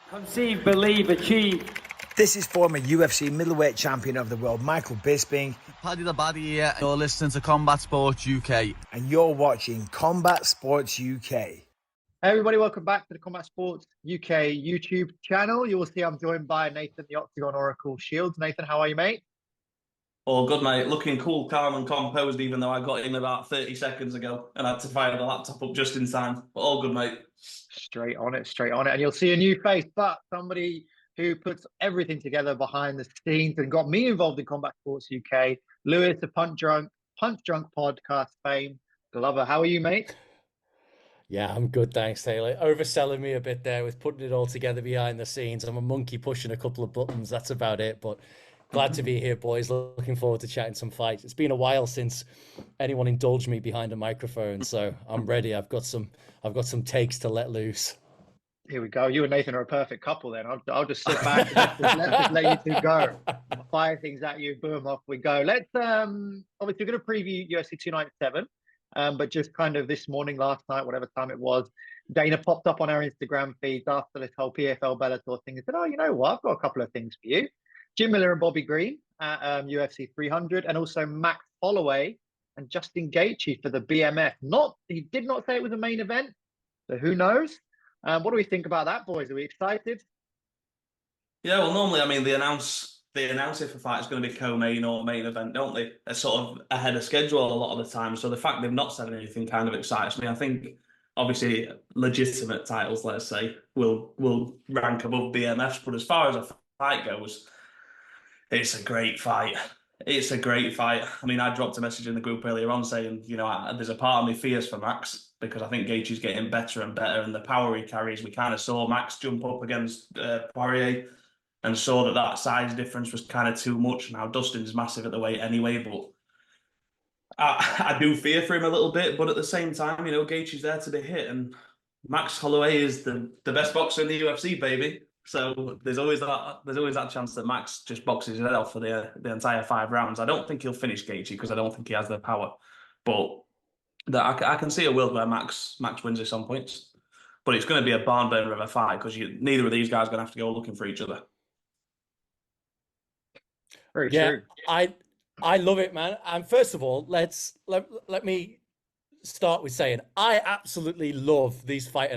Conceive, believe, achieve. This is former UFC middleweight champion of the world, Michael Bisping. Paddy the Baddy here. You're listening to Combat Sports UK. And you're watching Combat Sports UK. Hey everybody, welcome back to the Combat Sports UK YouTube channel. You will see I'm joined by Nathan, the Octagon Oracle Shields. Nathan, how are you, mate? All good, mate. Looking cool, calm and composed, even though I got in about 30 seconds ago and had to fire the laptop up just in time. But all good, mate. Straight on it, straight on it. And you'll see a new face, but somebody who puts everything together behind the scenes and got me involved in Combat Sports UK. Lewis, the Punch Drunk podcast fame. Glover, how are you, mate? Yeah, I'm good, thanks, Taylor. Overselling me a bit there with putting it all together behind the scenes. I'm a monkey pushing a couple of buttons, that's about it. But glad to be here, boys. Looking forward to chatting some fights. It's been a while since anyone indulged me behind a microphone, so I'm ready. I've got some takes to let loose. Here we go. You and Nathan are a perfect couple then. I'll just sit back and just let you two go. I'll fire things at you, boom, off we go. Let's obviously we're going to preview UFC 297. But just kind of this morning, last night, whatever time it was, Dana popped up on our Instagram feeds after this whole PFL Bellator thing and said, oh, you know what? I've got a couple of things for you. Jim Miller and Bobby Green at UFC 300, and also Max Holloway and Justin Gaethje for the BMF. He did not say it was a main event, so who knows? What do we think about that, boys? Are we excited? Yeah, well, normally, I mean, they announce if a fight is going to be co-main or main event, don't they? They're sort of ahead of schedule a lot of the time. So the fact they've not said anything kind of excites me. I think, obviously, legitimate titles, let's say, will rank above BMFs. But as far as a fight goes, it's a great fight. It's a great fight. I mean, I dropped a message in the group earlier on saying, you know, there's a part of me fears for Max because I think Gaethje's getting better and better, and the power he carries. We kind of saw Max jump up against Poirier and saw that size difference was kind of too much. Now, Dustin's massive at the weight anyway, but I do fear for him a little bit. But at the same time, you know, Gaethje's there to be hit, and Max Holloway is the best boxer in the UFC, baby. So there's always that chance that Max just boxes his head off for the entire 5 rounds. I don't think he'll finish Gaethje because I don't think he has the power. But I can see a world where Max wins this on points. But it's going to be a barn burner of a fight because neither of these guys are going to have to go looking for each other. Very true. I love it, man. And first of all, let me start with saying I absolutely love these fight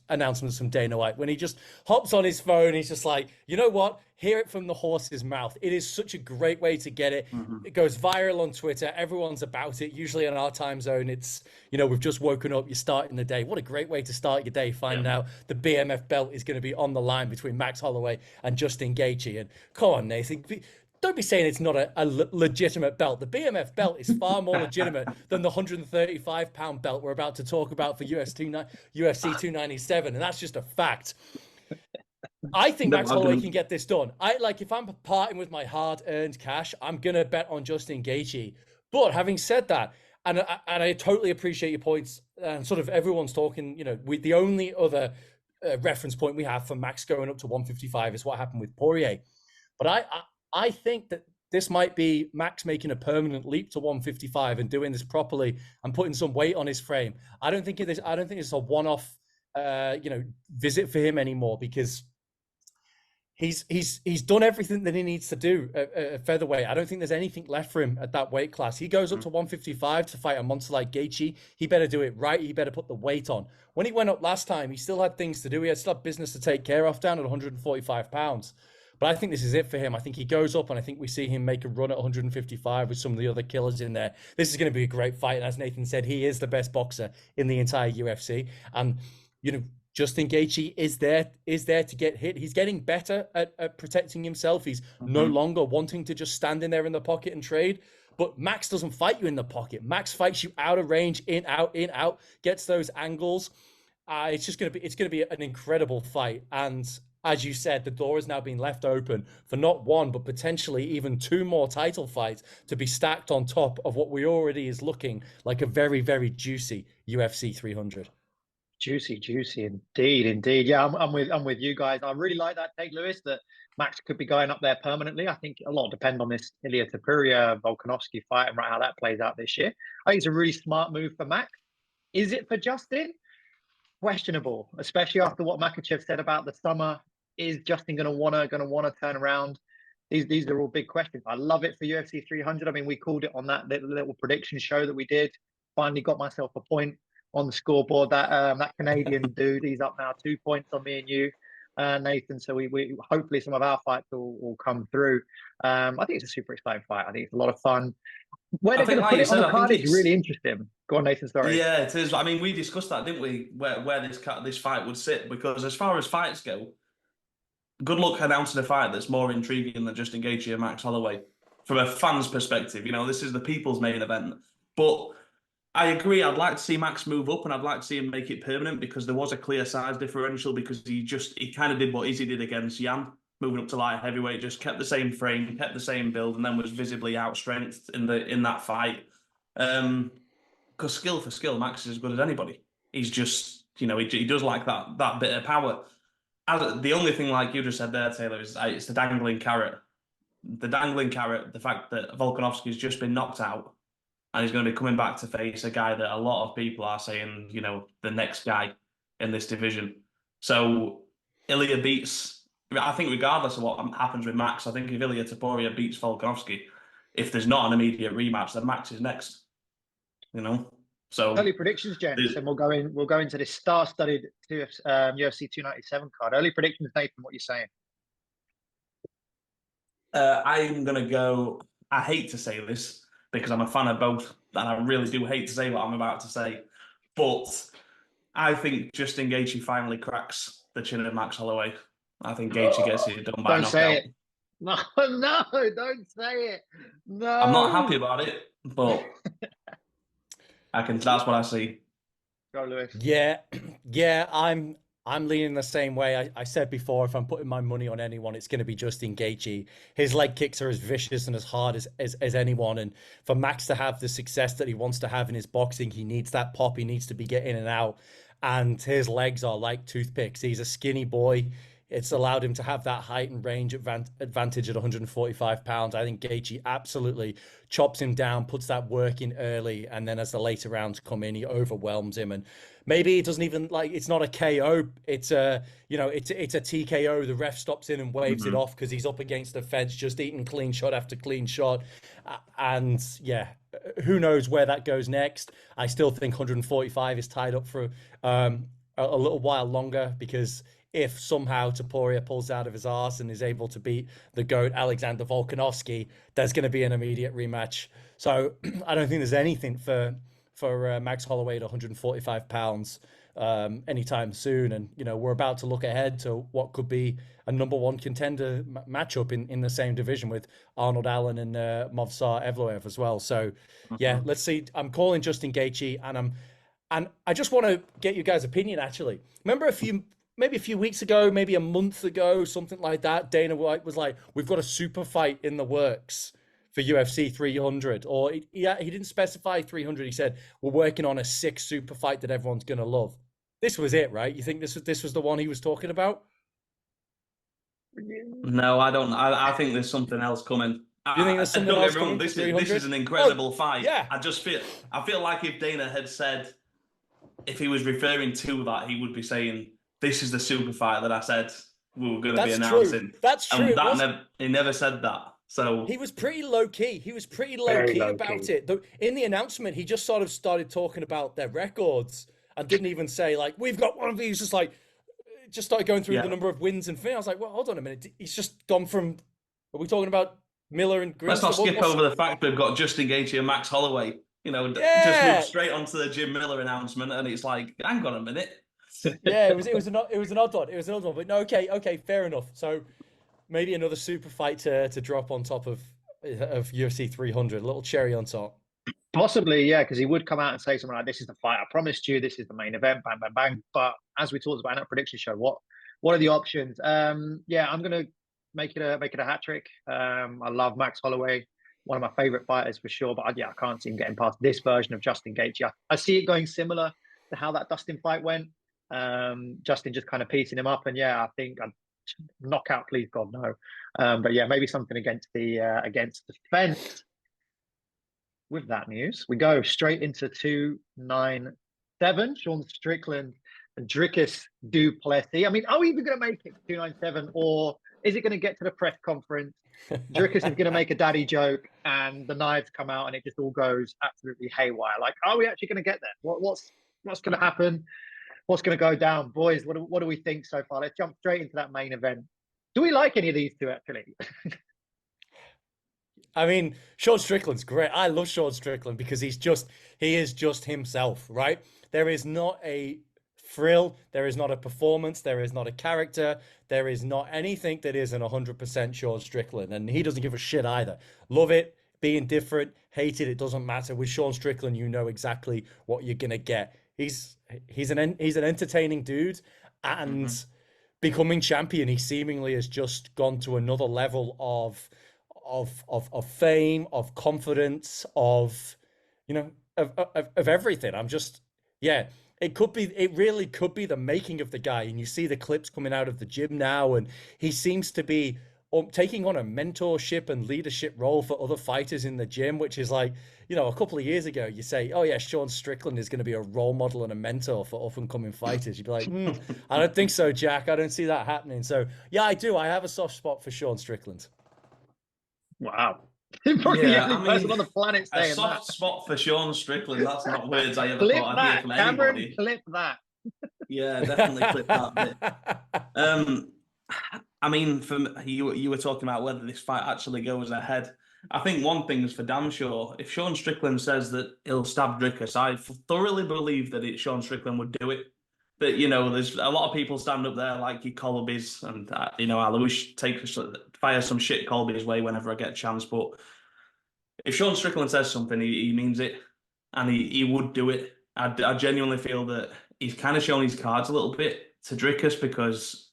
announcements from Dana White. When he just hops on his phone, he's just like, you know what? Hear it from the horse's mouth. It is such a great way to get it. Mm-hmm. It goes viral on Twitter. Everyone's about it. Usually in our time zone, it's, you know, we've just woken up, you're starting the day. What a great way to start your day. Finding out the BMF belt is going to be on the line between Max Holloway and Justin Gaethje. And come on, Nathan. Don't be saying it's not a legitimate belt. The BMF belt is far more legitimate than the 135-pound belt we're about to talk about for UFC 297, and that's just a fact. I think Max Holloway can get this done. If I'm parting with my hard-earned cash, I'm gonna bet on Justin Gaethje. But having said that, and I totally appreciate your points, and sort of everyone's talking. You know, the only other reference point we have for Max going up to 155 is what happened with Poirier. But I think that this might be Max making a permanent leap to 155 and doing this properly and putting some weight on his frame. I don't think it's a one-off, visit for him anymore because he's done everything that he needs to do at featherweight. I don't think there's anything left for him at that weight class. He goes up to 155 to fight a monster like Gaethje. He better do it right. He better put the weight on. When he went up last time, he still had things to do. He still had business to take care of down at 145 pounds. But I think this is it for him. I think he goes up, and I think we see him make a run at 155 with some of the other killers in there. This is going to be a great fight. And as Nathan said, he is the best boxer in the entire UFC. And, you know, Justin Gaethje is there to get hit. He's getting better at protecting himself. He's no longer wanting to just stand in there in the pocket and trade. But Max doesn't fight you in the pocket. Max fights you out of range, in, out, gets those angles. It's going to be an incredible fight. And as you said, the door has now been left open for not one, but potentially even 2 more title fights to be stacked on top of what we already is looking like a very, very juicy UFC 300. Juicy, indeed. Yeah, I'm with you guys. I really like that take, Lewis, that Max could be going up there permanently. I think a lot will depend on this Ilia Topuria Volkanovski fight and right how that plays out this year. I think it's a really smart move for Max. Is it for Justin? Questionable, especially after what Makhachev said about the summer is Justin going to wanna turn around? These are all big questions. I love it for UFC 300. I mean, we called it on that little prediction show that we did. Finally got myself a point on the scoreboard. That Canadian dude, he's up now 2 points on me and you, Nathan. So we hopefully some of our fights will come through. I think it's a super exciting fight. I think it's a lot of fun. Where they're going to put it on the card is really interesting. Go on, Nathan. Sorry. Yeah, it is. I mean, we discussed that, didn't we? Where this fight would sit, because as far as fights go, good luck announcing a fight that's more intriguing than Justin Gaethje and Max Holloway. From a fan's perspective, this is the people's main event. But I agree. I'd like to see Max move up, and I'd like to see him make it permanent, because there was a clear size differential, because he kind of did what Izzy did against Jan, moving up to light heavyweight, just kept the same frame, kept the same build, and then was visibly outstrengthed in that fight. Because skill for skill, Max is as good as anybody. He's just, he does like that bit of power. The only thing, like you just said there, Taylor, is it's the dangling carrot. The dangling carrot, the fact that Volkanovski's just been knocked out, and he's going to be coming back to face a guy that a lot of people are saying, the next guy in this division. So Ilya beats, I think regardless of what happens with Max, I think if Ilya Topuria beats Volkanovski, if there's not an immediate rematch, then Max is next. So early predictions, gents, and we'll go into this star-studded UFC 297 card. Early predictions, Nathan. What are you saying? I'm gonna go. I hate to say this because I'm a fan of both, and I really do hate to say what I'm about to say, but I think Justin Gaethje finally cracks the chin of Max Holloway. I think Gaethje gets it done by knockout. Don't say it. No, don't say it. No, I'm not happy about it, but that's what I see. Go, Lewis. Yeah, I'm leaning the same way. I said before, if I'm putting my money on anyone, it's going to be Justin Gaethje. His leg kicks are as vicious and as hard as anyone. And for Max to have the success that he wants to have in his boxing, he needs that pop. He needs to be getting in and out. And his legs are like toothpicks. He's a skinny boy. It's allowed him to have that height and range advantage at 145 pounds. I think Gaethje absolutely chops him down, puts that work in early, and then as the later rounds come in, he overwhelms him. And maybe it doesn't even it's not a KO. It's a it's a TKO. The ref stops in and waves it off because he's up against the fence, just eating clean shot after clean shot. And yeah, who knows where that goes next? I still think 145 is tied up for a little while longer, because if somehow Topuria pulls out of his arse and is able to beat the GOAT Alexander Volkanovski, there's going to be an immediate rematch. So I don't think there's anything for Max Holloway at 145 pounds anytime soon. And, we're about to look ahead to what could be a number one contender matchup in the same division with Arnold Allen and Movsar Evloev as well. So, yeah, let's see. I'm calling Justin Gaethje, and I just want to get you guys' opinion, actually. Remember maybe a few weeks ago, maybe a month ago, something like that, Dana White was like, we've got a super fight in the works for UFC 300. Or he didn't specify 300. He said, we're working on a 6 super fight that everyone's going to love. This was it, right? You think this was the one he was talking about? No, I don't. I think there's something else coming. You think there's something else coming? This is an incredible fight. Yeah. I feel like if Dana had said, if he was referring to that, he would be saying, this is the super fight that I said we were going to be announcing. That's true. He never said that. So he was pretty low key. He was pretty low key about it. In the announcement, he just sort of started talking about their records and didn't even say, like, we've got one of these. Just started going through the number of wins and finishes. I was like, well, hold on a minute. He's just gone from. Are we talking about Miller and Grimson? Let's not skip over the fact we've got Justin Gaethje and Max Holloway. Just move straight onto the Jim Miller announcement, and it's like, hang on a minute. Yeah, it was an odd one. It was an odd one, but no, okay, fair enough. So maybe another super fight to drop on top of UFC 300, a little cherry on top. Possibly, yeah, because he would come out and say something like, "This is the fight I promised you. This is the main event." Bang, bang, bang. But as we talked about in that prediction show, what are the options? Yeah, I'm gonna make it a hat trick. I love Max Holloway, one of my favorite fighters for sure. But I can't see him getting past this version of Justin Gaethje. I see it going similar to how that Dustin fight went. Justin just kind of piecing him up, and yeah, I think I'd knockout, please God, no. But yeah, maybe something against the fence. With that news, we go straight into 297. Sean Strickland Dricuss Du Plessis. I mean, are we even going to make it to 297, or is it going to get to the press conference? Dricuss is going to make a daddy joke, and the knives come out, and it just all goes absolutely haywire. Like, are we actually going to get there? What's going to happen? What's going to go down, boys? What do we think so far? Let's jump straight into that main event. Do we like any of these two actually? I mean, Sean Strickland's great. I love Sean Strickland because he is just himself, right? There is not a thrill, there is not a performance, there is not a character, there is not anything that isn't 100% Sean Strickland, and he doesn't give a shit either. Love it, being different, hate it, it doesn't matter. With Sean Strickland, you know exactly what you're gonna get. He's an entertaining dude, and becoming champion, he seemingly has just gone to another level of fame, of confidence, of everything. I'm just, yeah, it really could be the making of the guy. And you see the clips coming out of the gym now, and he seems to be taking on a mentorship and leadership role for other fighters in the gym, which is like, a couple of years ago, you say, oh yeah, Sean Strickland is going to be a role model and a mentor for up and coming fighters. You'd be like, I don't think so, Jack. I don't see that happening. So yeah, I do. I have a soft spot for Sean Strickland. Wow. Probably the only person on the planet saying a soft that. spot for Sean Strickland. That's not words I ever Clip thought I'd hear from Cameron, anybody. clip that. Yeah, definitely clip that bit. I mean, you were talking about whether this fight actually goes ahead. I think one thing is for damn sure. If Sean Strickland says that he'll stab Dricuss, I thoroughly believe that Sean Strickland would do it. But, there's a lot of people stand up there like your Colby's, and, I'll always fire some shit Colby's way whenever I get a chance. But if Sean Strickland says something, he means it, and he would do it. I genuinely feel that he's kind of shown his cards a little bit to Dricuss because,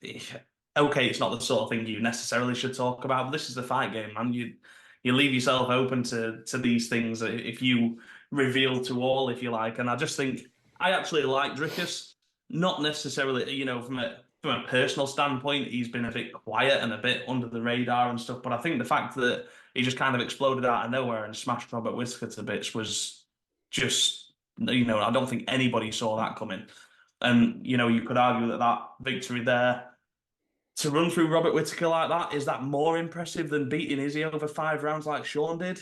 okay, it's not the sort of thing you necessarily should talk about, but this is the fight game, man. You leave yourself open to these things if you reveal to all, if you like. And I just think I actually like Dricuss. Not necessarily, from a personal standpoint, he's been a bit quiet and a bit under the radar and stuff. But I think the fact that he just kind of exploded out of nowhere and smashed Robert Whittaker to bits was just, I don't think anybody saw that coming. And, you could argue that victory there, to run through Robert Whittaker like that, is that more impressive than beating Izzy over 5 rounds like Sean did?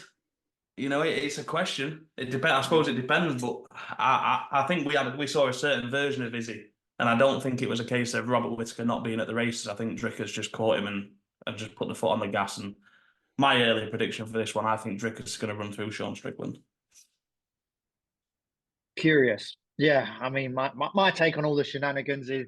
It's a question. It depends. I suppose it depends, but I think we saw a certain version of Izzy, and I don't think it was a case of Robert Whittaker not being at the races. I think Dricuss just caught him and just put the foot on the gas. And my early prediction for this one, I think Dricuss is going to run through Sean Strickland. Curious. Yeah, I mean, my take on all the shenanigans is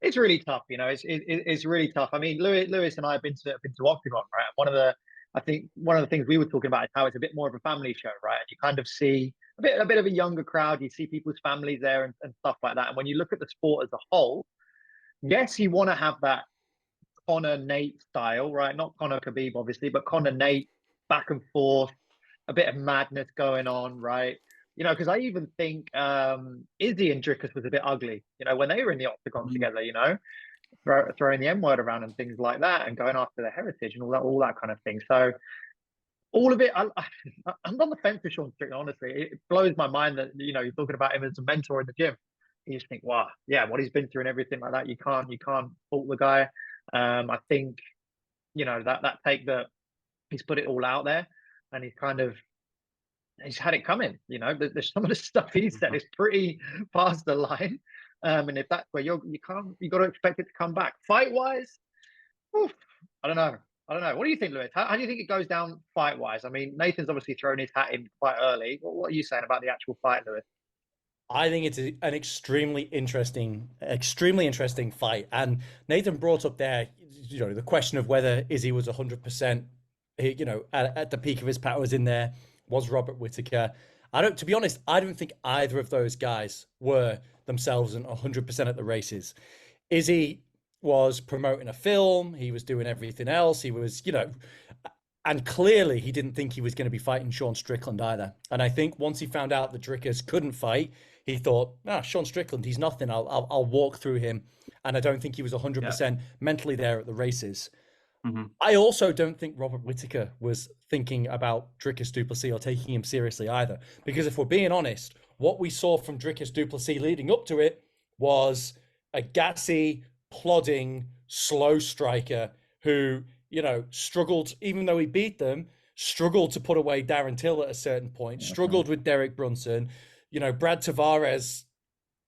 it's really tough. It's really tough. I mean, Lewis and I have been to Octagon, right? I think one of the things we were talking about is how it's a bit more of a family show, right? You kind of see a bit of a younger crowd. You see people's families there and stuff like that. And when you look at the sport as a whole, yes, you want to have that Conor Nate style, right? Not Conor Khabib, obviously, but Conor Nate, back and forth, a bit of madness going on, right? Because I even think Izzy and Dricuss was a bit ugly, when they were in the Octagon together, throwing the M word around and things like that, and going after their heritage and all that kind of thing. So all of it, I'm on the fence with Sean Strickland. Honestly, it blows my mind that you're talking about him as a mentor in the gym. You just think, wow, yeah, what he's been through and everything like that. You can't fault the guy. I think that take that he's put it all out there, and he's had it coming. There's some of the stuff he said is pretty past the line. And if that's where you got to expect it to come back. Fight wise, I don't know. What do you think, Lewis? How do you think it goes down fight wise? I mean, Nathan's obviously thrown his hat in quite early. What are you saying about the actual fight, Lewis? I think it's an extremely interesting fight. And Nathan brought up there, the question of whether Izzy was 100%, at the peak of his powers in there. Was Robert Whittaker? To be honest, I don't think either of those guys were themselves 100% at the races. Izzy was promoting a film. He was doing everything else. He was, and clearly he didn't think he was going to be fighting Sean Strickland either. And I think once he found out that Dricuss couldn't fight, he thought, Sean Strickland, he's nothing. I'll walk through him. And I don't think he was 100% mentally there at the races. Mm-hmm. I also don't think Robert Whittaker was thinking about Dricuss Du Plessis or taking him seriously either. Because if we're being honest, what we saw from Dricuss Du Plessis leading up to it was a gassy, plodding, slow striker who, you know, struggled, even though he beat them, struggled to put away Darren Till at a certain point, struggled with Derek Brunson. You know, Brad Tavares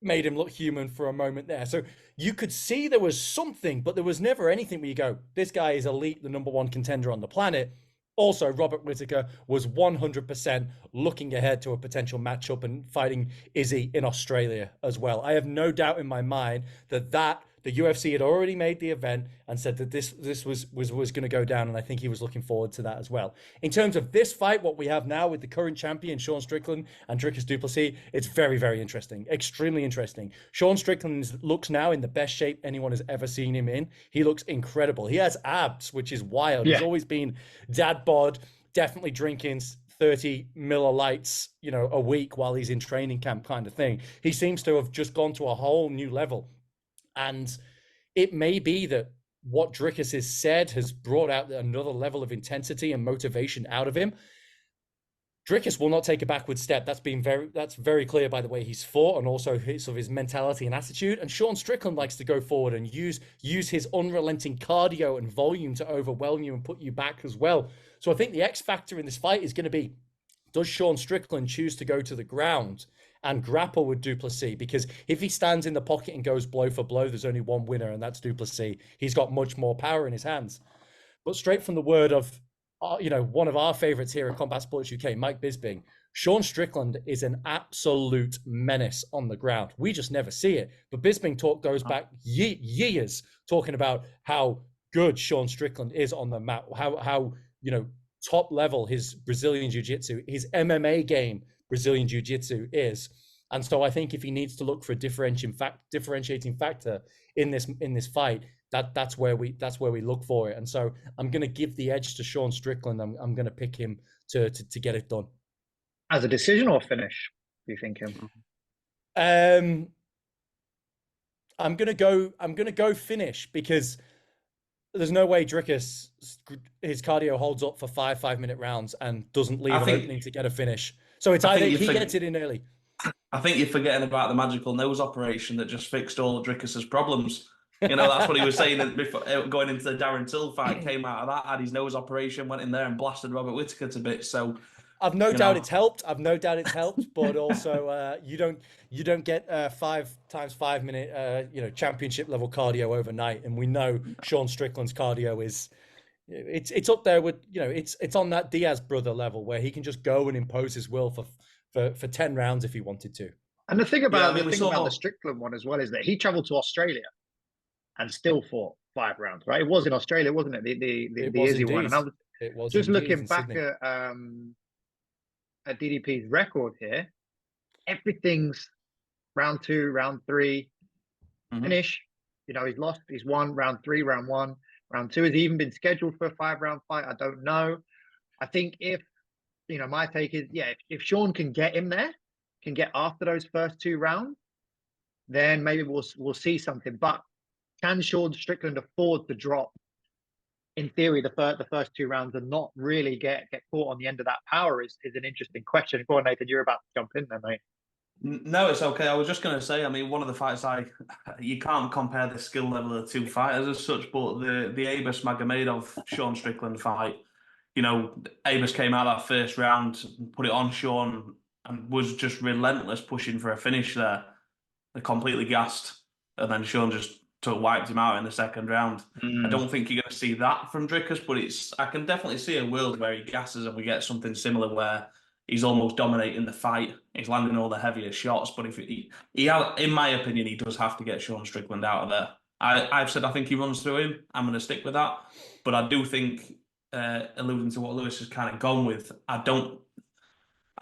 made him look human for a moment there. So you could see there was something, but there was never anything where you go, this guy is elite, the #1 contender on the planet. Also, Robert Whittaker was 100% looking ahead to a potential matchup and fighting Izzy in Australia as well. I have no doubt in my mind that the UFC had already made the event and said that this was going to go down, and I think he was looking forward to that as well. In terms of this fight, what we have now with the current champion, Sean Strickland and Dricuss Du Plessis, it's very, very interesting, extremely interesting. Sean Strickland looks now in the best shape anyone has ever seen him in. He looks incredible. He has abs, which is wild. Yeah. He's always been dad bod, definitely drinking 30 Miller Lights, you know, a week while he's in training camp kind of thing. He seems to have just gone to a whole new level. And it may be that what Dricuss has said has brought out another level of intensity and motivation out of him. Dricuss will not take a backward step. That's very clear by the way he's fought and also his mentality and attitude. And Sean Strickland likes to go forward and use his unrelenting cardio and volume to overwhelm you and put you back as well. So I think the X factor in this fight is going to be, does Sean Strickland choose to go to the ground and grapple with Du Plessis? Because if he stands in the pocket and goes blow for blow, there's only one winner, and that's Du Plessis. He's got much more power in his hands. But straight from the word of, you know, one of our favorites here at Combat Sports UK, Mike Bisping, Sean Strickland is an absolute menace on the ground. We just never see it. But Bisping goes back years talking about how good Sean Strickland is on the mat, how you know, top level his Brazilian Jiu-Jitsu, his MMA game, Brazilian Jiu-Jitsu is. And so I think if he needs to look for a differentiating factor in this fight, that's where we look for it. And so I'm going to give the edge to Sean Strickland. I'm going to pick him to get it done. As a decision or finish, do you think him? I'm going to go finish, because there's no way Dricuss, his cardio holds up for 5-minute rounds and doesn't leave an opening to get a finish. So it's either he gets it in early. I think you're forgetting about the magical nose operation that just fixed all of Dricuss's problems. You know, that's what he was saying before going into the Darren Till fight. Came out of that, had his nose operation, went in there and blasted Robert Whittaker to bits. So I've no doubt it's helped. But also you don't get 5 times 5 minute you know, championship level cardio overnight. And we know Sean Strickland's cardio is it's up there with, you know, it's on that Diaz brother level where he can just go and impose his will for 10 rounds if he wanted to. And the thing about the Strickland one as well is that he traveled to Australia and still fought 5 rounds, right? It was in Australia, wasn't it? The Izzy one. And I was just looking back at DDP's record here. Everything's round 2, round 3, finish. You know, he's won round 3, round 1, round 2. Has he even been scheduled for a 5-round fight? I don't know. I think if, you know, my take is, yeah, if Sean can get him there, can get after those first 2 rounds, then maybe we'll see something. But can Sean Strickland afford to drop, in theory, the first 2 rounds and not really get caught on the end of that power is an interesting question. Go on, Nathan, you're about to jump in there, mate. No, it's okay. I was just going to say, I mean, one of the fights you can't compare the skill level of the 2 fighters as such, but the Abus Magomedov Sean Strickland fight, you know, Abus came out that first round, put it on Sean, and was just relentless pushing for a finish there. They completely gassed, and then Sean just wiped him out in the second round. I don't think you're going to see that from Dricuss, but I can definitely see a world where he gasses and we get something similar where he's almost dominating the fight. He's landing all the heavier shots, but if he in my opinion, he does have to get Sean Strickland out of there. I've said I think he runs through him. I'm going to stick with that, but I do think, alluding to what Lewis has kind of gone with, I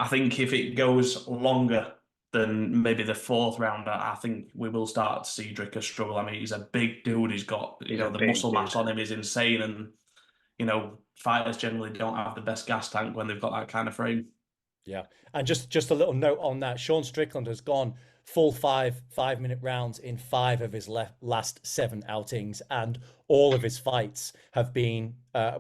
think if it goes longer than maybe the 4th round, I think we will start to see Dricuss struggle. I mean, he's a big dude. He's got, you know, the muscle mass on him is insane, and you know, fighters generally don't have the best gas tank when they've got that kind of frame. Yeah, and just a little note on that: Sean Strickland has gone full 5-minute rounds in 5 of his last 7 outings, and all of his fights have been, I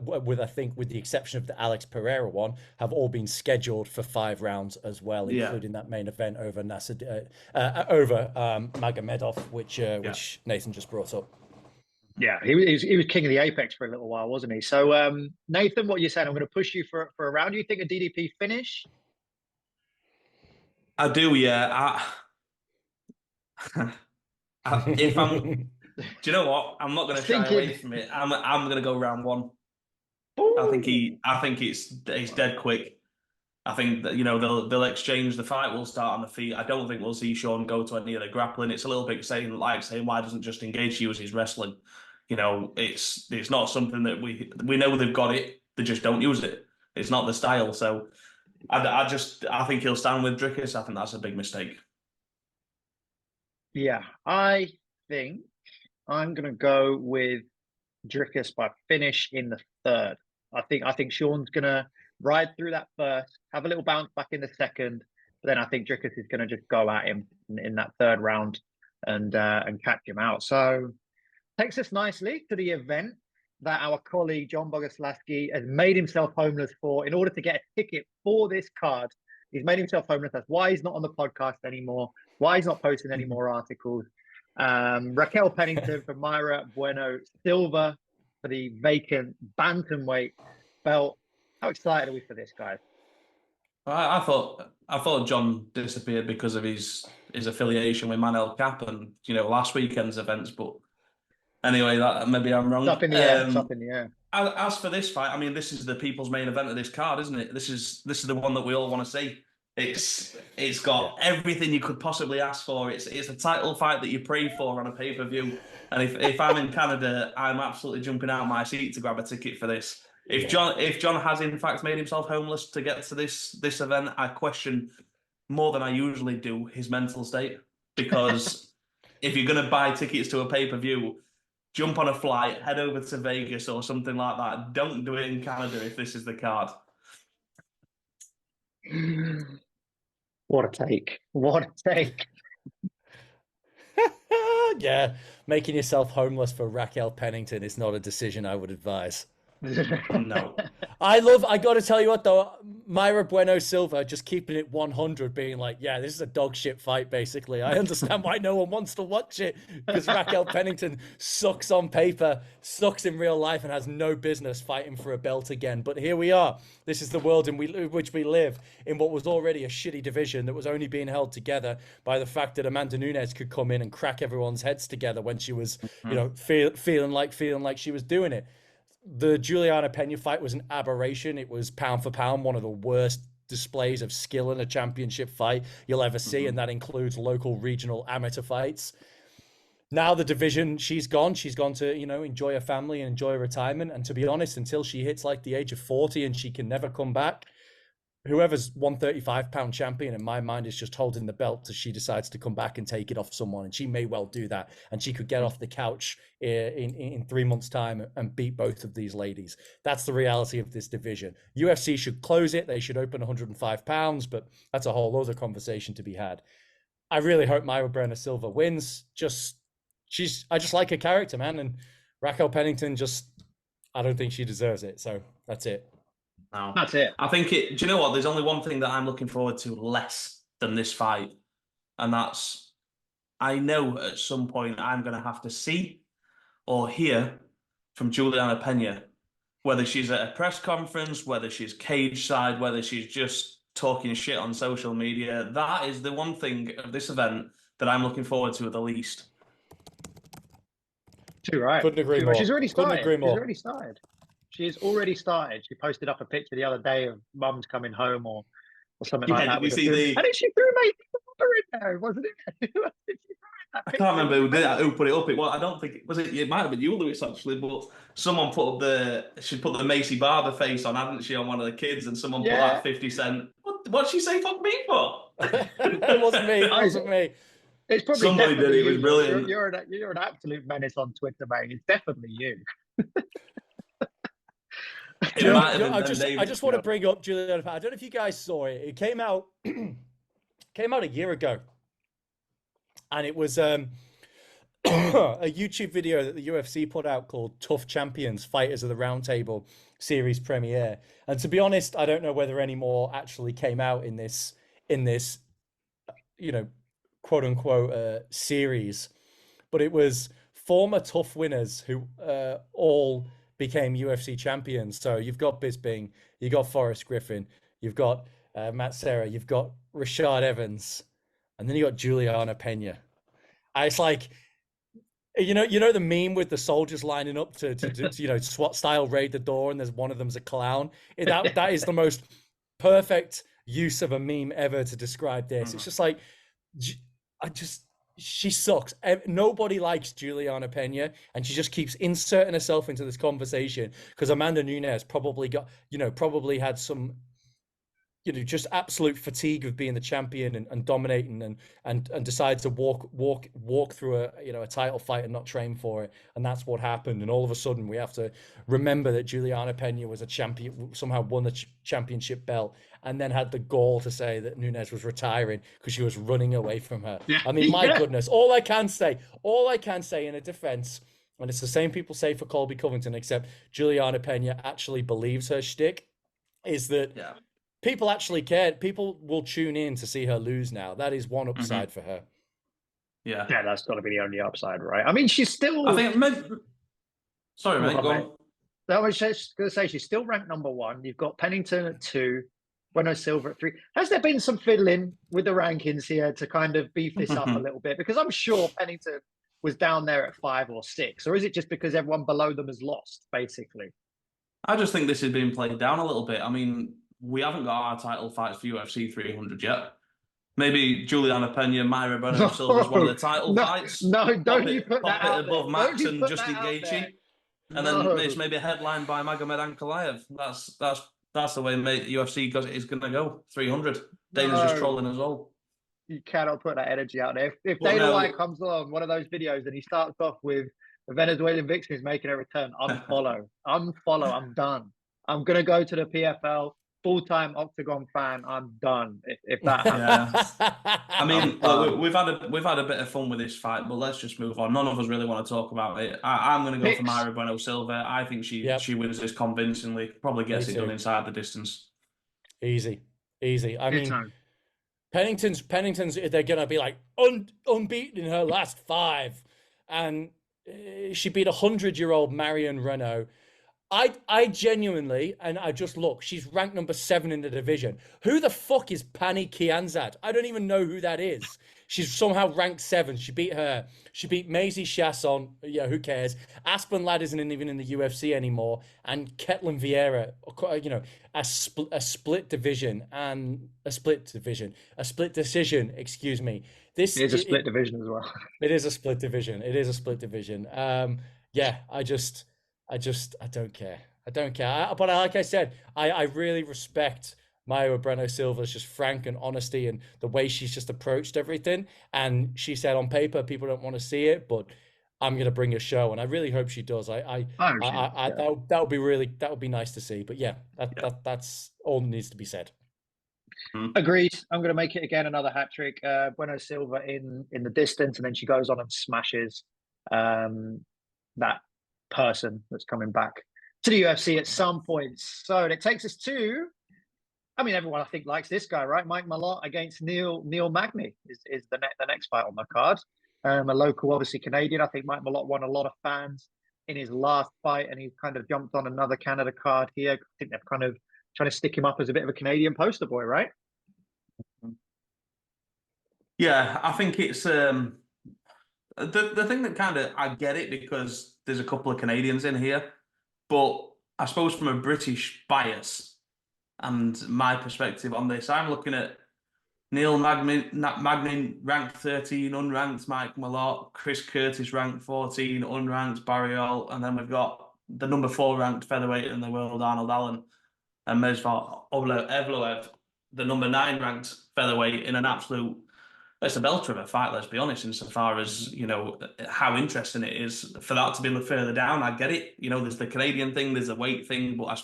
think with the exception of the Alex Pereira one, have all been scheduled for 5 rounds as well, including that main event over Magomedov, which Nathan just brought up. Yeah, he was king of the Apex for a little while, wasn't he? So, Nathan, what you're saying, I'm going to push you for a round. Do you think a DDP finish? I do, yeah. If I'm, do you know what? I'm not going to shy away from it. I'm going to go round 1. Ooh. I think it's dead quick. I think that, you know, they'll exchange. The fight will start on the feet. I don't think we'll see Sean go to any of the grappling. It's a little bit saying why doesn't just engage you as he's wrestling? You know, it's not something that we know they've got it. They just don't use it. It's not the style. So I think he'll stand with Dricuss. I think that's a big mistake. Yeah, I think I'm going to go with Dricuss by finish in the 3rd. I think Sean's going to ride through that first, have a little bounce back in the 2nd, but then I think Dricuss is going to just go at him in that 3rd round and catch him out. So takes us nicely to the event that our colleague John Bogoslaski has made himself homeless for in order to get a ticket for this card. He's made himself homeless. That's why he's not on the podcast anymore, why he's not posting any more articles. Raquel Pennington from Mayra, Bueno, Silva for the vacant bantamweight belt. How excited are we for this, guys? I thought John disappeared because of his affiliation with Manel Cap and, you know, last weekend's events. But anyway, that maybe I'm wrong. Up in the air. As for this fight, I mean, this is the people's main event of this card, isn't it? This is the one that we all want to see. It's got everything you could possibly ask for. It's a title fight that you pray for on a pay-per-view. And if I'm in Canada, I'm absolutely jumping out of my seat to grab a ticket for this. If John has in fact made himself homeless to get to this event, I question more than I usually do his mental state, because if you're going to buy tickets to a pay-per-view, jump on a flight, head over to Vegas or something like that. Don't do it in Canada if this is the card. What a take. What a take. Yeah, making yourself homeless for Raquel Pennington is not a decision I would advise. No. I got to tell you what though, Mayra Bueno Silva just keeping it 100, being like, yeah, this is a dog shit fight basically. I understand why no one wants to watch it, because Raquel Pennington sucks on paper, sucks in real life, and has no business fighting for a belt again. But here we are. This is the world in which we live, in what was already a shitty division that was only being held together by the fact that Amanda Nunes could come in and crack everyone's heads together when she was, you know, feeling like she was doing it. The Juliana Pena fight was an aberration. It was pound for pound one of the worst displays of skill in a championship fight you'll ever see, and that includes local, regional, amateur fights. Now the division, she's gone to, you know, enjoy her family and enjoy her retirement. And to be honest, until she hits like the age of 40 and she can never come back, whoever's 135-pound champion in my mind is just holding the belt till she decides to come back and take it off someone, and she may well do that, and she could get off the couch in 3 months' time and beat both of these ladies. That's the reality of this division. UFC should close it. They should open 105 pounds, but that's a whole other conversation to be had. I really hope Mayra Bueno Silva wins. I just like her character, man, and Raquel Pennington I don't think she deserves it. So that's it. No. That's it. I think do you know what? There's only one thing that I'm looking forward to less than this fight. And that's, I know at some point I'm going to have to see or hear from Juliana Pena, whether she's at a press conference, whether she's cage side, whether she's just talking shit on social media. That is the one thing of this event that I'm looking forward to the least. Too right. Couldn't agree more. She's already started. She's already started. She posted up a picture the other day of mum's coming home or something like that. Did you see I think she threw Mayra in there, wasn't it? I can't remember who did that, who put it up. I don't think it might have been you, Lewis, actually, but someone put up she put the Macy Barber face on, hadn't she, on one of the kids, and someone put that 50 Cent. What'd she say fuck me for? It wasn't me. It wasn't me. It's probably somebody did it. It was brilliant. You're an absolute menace on Twitter, mate. It's definitely you. I just want to bring up Juliana. I don't know if you guys saw it. It came out a year ago. and it was a YouTube video that the UFC put out called "Tough Champions: Fighters of the Round Table" series premiere. And to be honest, I don't know whether any more actually came out in this quote unquote series, but it was former tough winners who all became UFC champions. So you've got Bisping, you've got Forrest Griffin, you've got Matt Serra, you've got Rashad Evans, and then you got Juliana Pena. It's like, you know the meme with the soldiers lining up to SWAT style raid the door, and there's one of them's a clown. That is the most perfect use of a meme ever to describe this. It's just like, she sucks. Nobody likes Juliana Pena, and she just keeps inserting herself into this conversation because Amanda Nunes probably had some, just absolute fatigue of being the champion and dominating and decided to walk through a title fight and not train for it. And that's what happened. And all of a sudden we have to remember that Juliana Pena was a champion, somehow won the championship belt, and then had the gall to say that Nunes was retiring because she was running away from her. Yeah. I mean, my goodness, all I can say in a defense, and it's the same people say for Colby Covington, except Juliana Pena actually believes her shtick, is that people actually care. People will tune in to see her lose now. That is one upside for her. Yeah, that's got to be the only upside, right? I mean, she's still. I think. Sorry, mate. Go on. I was just going to say she's still ranked number 1. You've got Pennington at 2, Bueno Silva at 3. Has there been some fiddling with the rankings here to kind of beef this up a little bit? Because I'm sure Pennington was down there at 5 or 6, or is it just because everyone below them has lost, basically? I just think this is being played down a little bit. I mean, we haven't got our title fights for UFC 300 yet. Maybe Juliana Pena, Mayra Bueno Silva's one of the title fights. No, don't you put that out above there. Max and Justin Gaethje. And then it's maybe a headline by Magomed Ankalaev. That's the way UFC is going to go. 300. Dana's just trolling us all. You cannot put that energy out there. If Dana White comes along, one of those videos, and he starts off with the Venezuelan vixen is making a return, unfollow. I'm done. I'm going to go to the PFL. Full-time Octagon fan, I'm done. If that happens. I mean, we've had a bit of fun with this fight, but let's just move on. None of us really want to talk about it. I'm going to go for Mayra Bueno Silva. I think she wins this convincingly. Probably gets it done inside the distance. Easy. I mean, Pennington's. They're going to be like unbeaten in her last 5, and she beat 100-year-old Marion Renault. I genuinely, and I just look, she's ranked number 7 in the division. Who the fuck is Pani Kianzad? I don't even know who that is. She's somehow ranked 7. She beat her. She beat Maisie Chasson. Yeah, who cares? Aspen Ladd isn't even in the UFC anymore. And Ketlin Vieira, a split decision, excuse me. This is a split division as well. It is a split division. I don't care. But like I said, I really respect Mayra Bueno Silva's just frank and honesty and the way she's just approached everything. And she said on paper, people don't want to see it, but I'm going to bring a show. And I really hope she does. That would be nice to see. But that's all that needs to be said. Agreed. I'm going to make it again another hat trick. Bueno Silva in the distance, and then she goes on and smashes that person that's coming back to the UFC at some point. So that takes us to, I mean, everyone I think likes this guy, right? Mike Malott against Neil Magny is the next fight on the card. A local, obviously Canadian. I think Mike Malott won a lot of fans in his last fight, and he kind of jumped on another Canada card here. I think they're kind of trying to stick him up as a bit of a Canadian poster boy, right? Yeah, I think it's the thing that kind of, I get it because there's a couple of Canadians in here, but I suppose from a British bias and my perspective on this, I'm looking at Neil Magny ranked 13, unranked Mike Malott, Chris Curtis ranked 14, unranked Barriol, and then we've got the number 4 ranked featherweight in the world, Arnold Allen, and Movsar Evloev, the number 9 ranked featherweight in an absolute. It's a belter of a fight, let's be honest, insofar as, how interesting it is for that to be further down. I get it. There's the Canadian thing, there's the weight thing, but,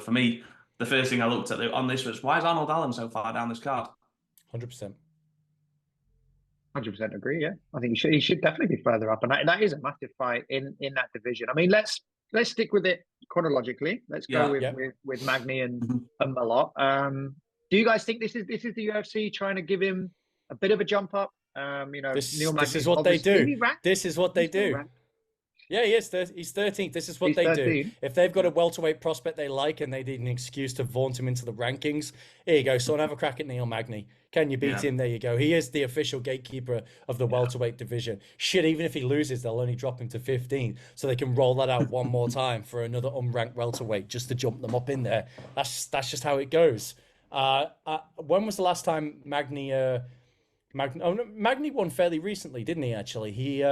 for me, the first thing I looked at on this was, why is Arnold Allen so far down this card? 100%. 100% agree. Yeah, I think he should definitely be further up, and that is a massive fight in that division. I mean, let's stick with it chronologically. Let's go Yeah. with Magny and Mhm. Malott. Do you guys think this is the UFC trying to give him a bit of a jump up? Neil This is Magny's what they obviously do. he ranked? This is what they He's still do. ranked. Yeah, he is. He's 13th. This is what He's they do. 13. If they've got a welterweight prospect they like and they need an excuse to vaunt him into the rankings, here you go. Son, have a crack at Neil Magny. Can you beat him? There you go. He is the official gatekeeper of the welterweight division. Shit, even if he loses, they'll only drop him to 15, so they can roll that out one more time for another unranked welterweight just to jump them up in there. That's just how it goes. When was the last time Magny won fairly recently, didn't he? Actually,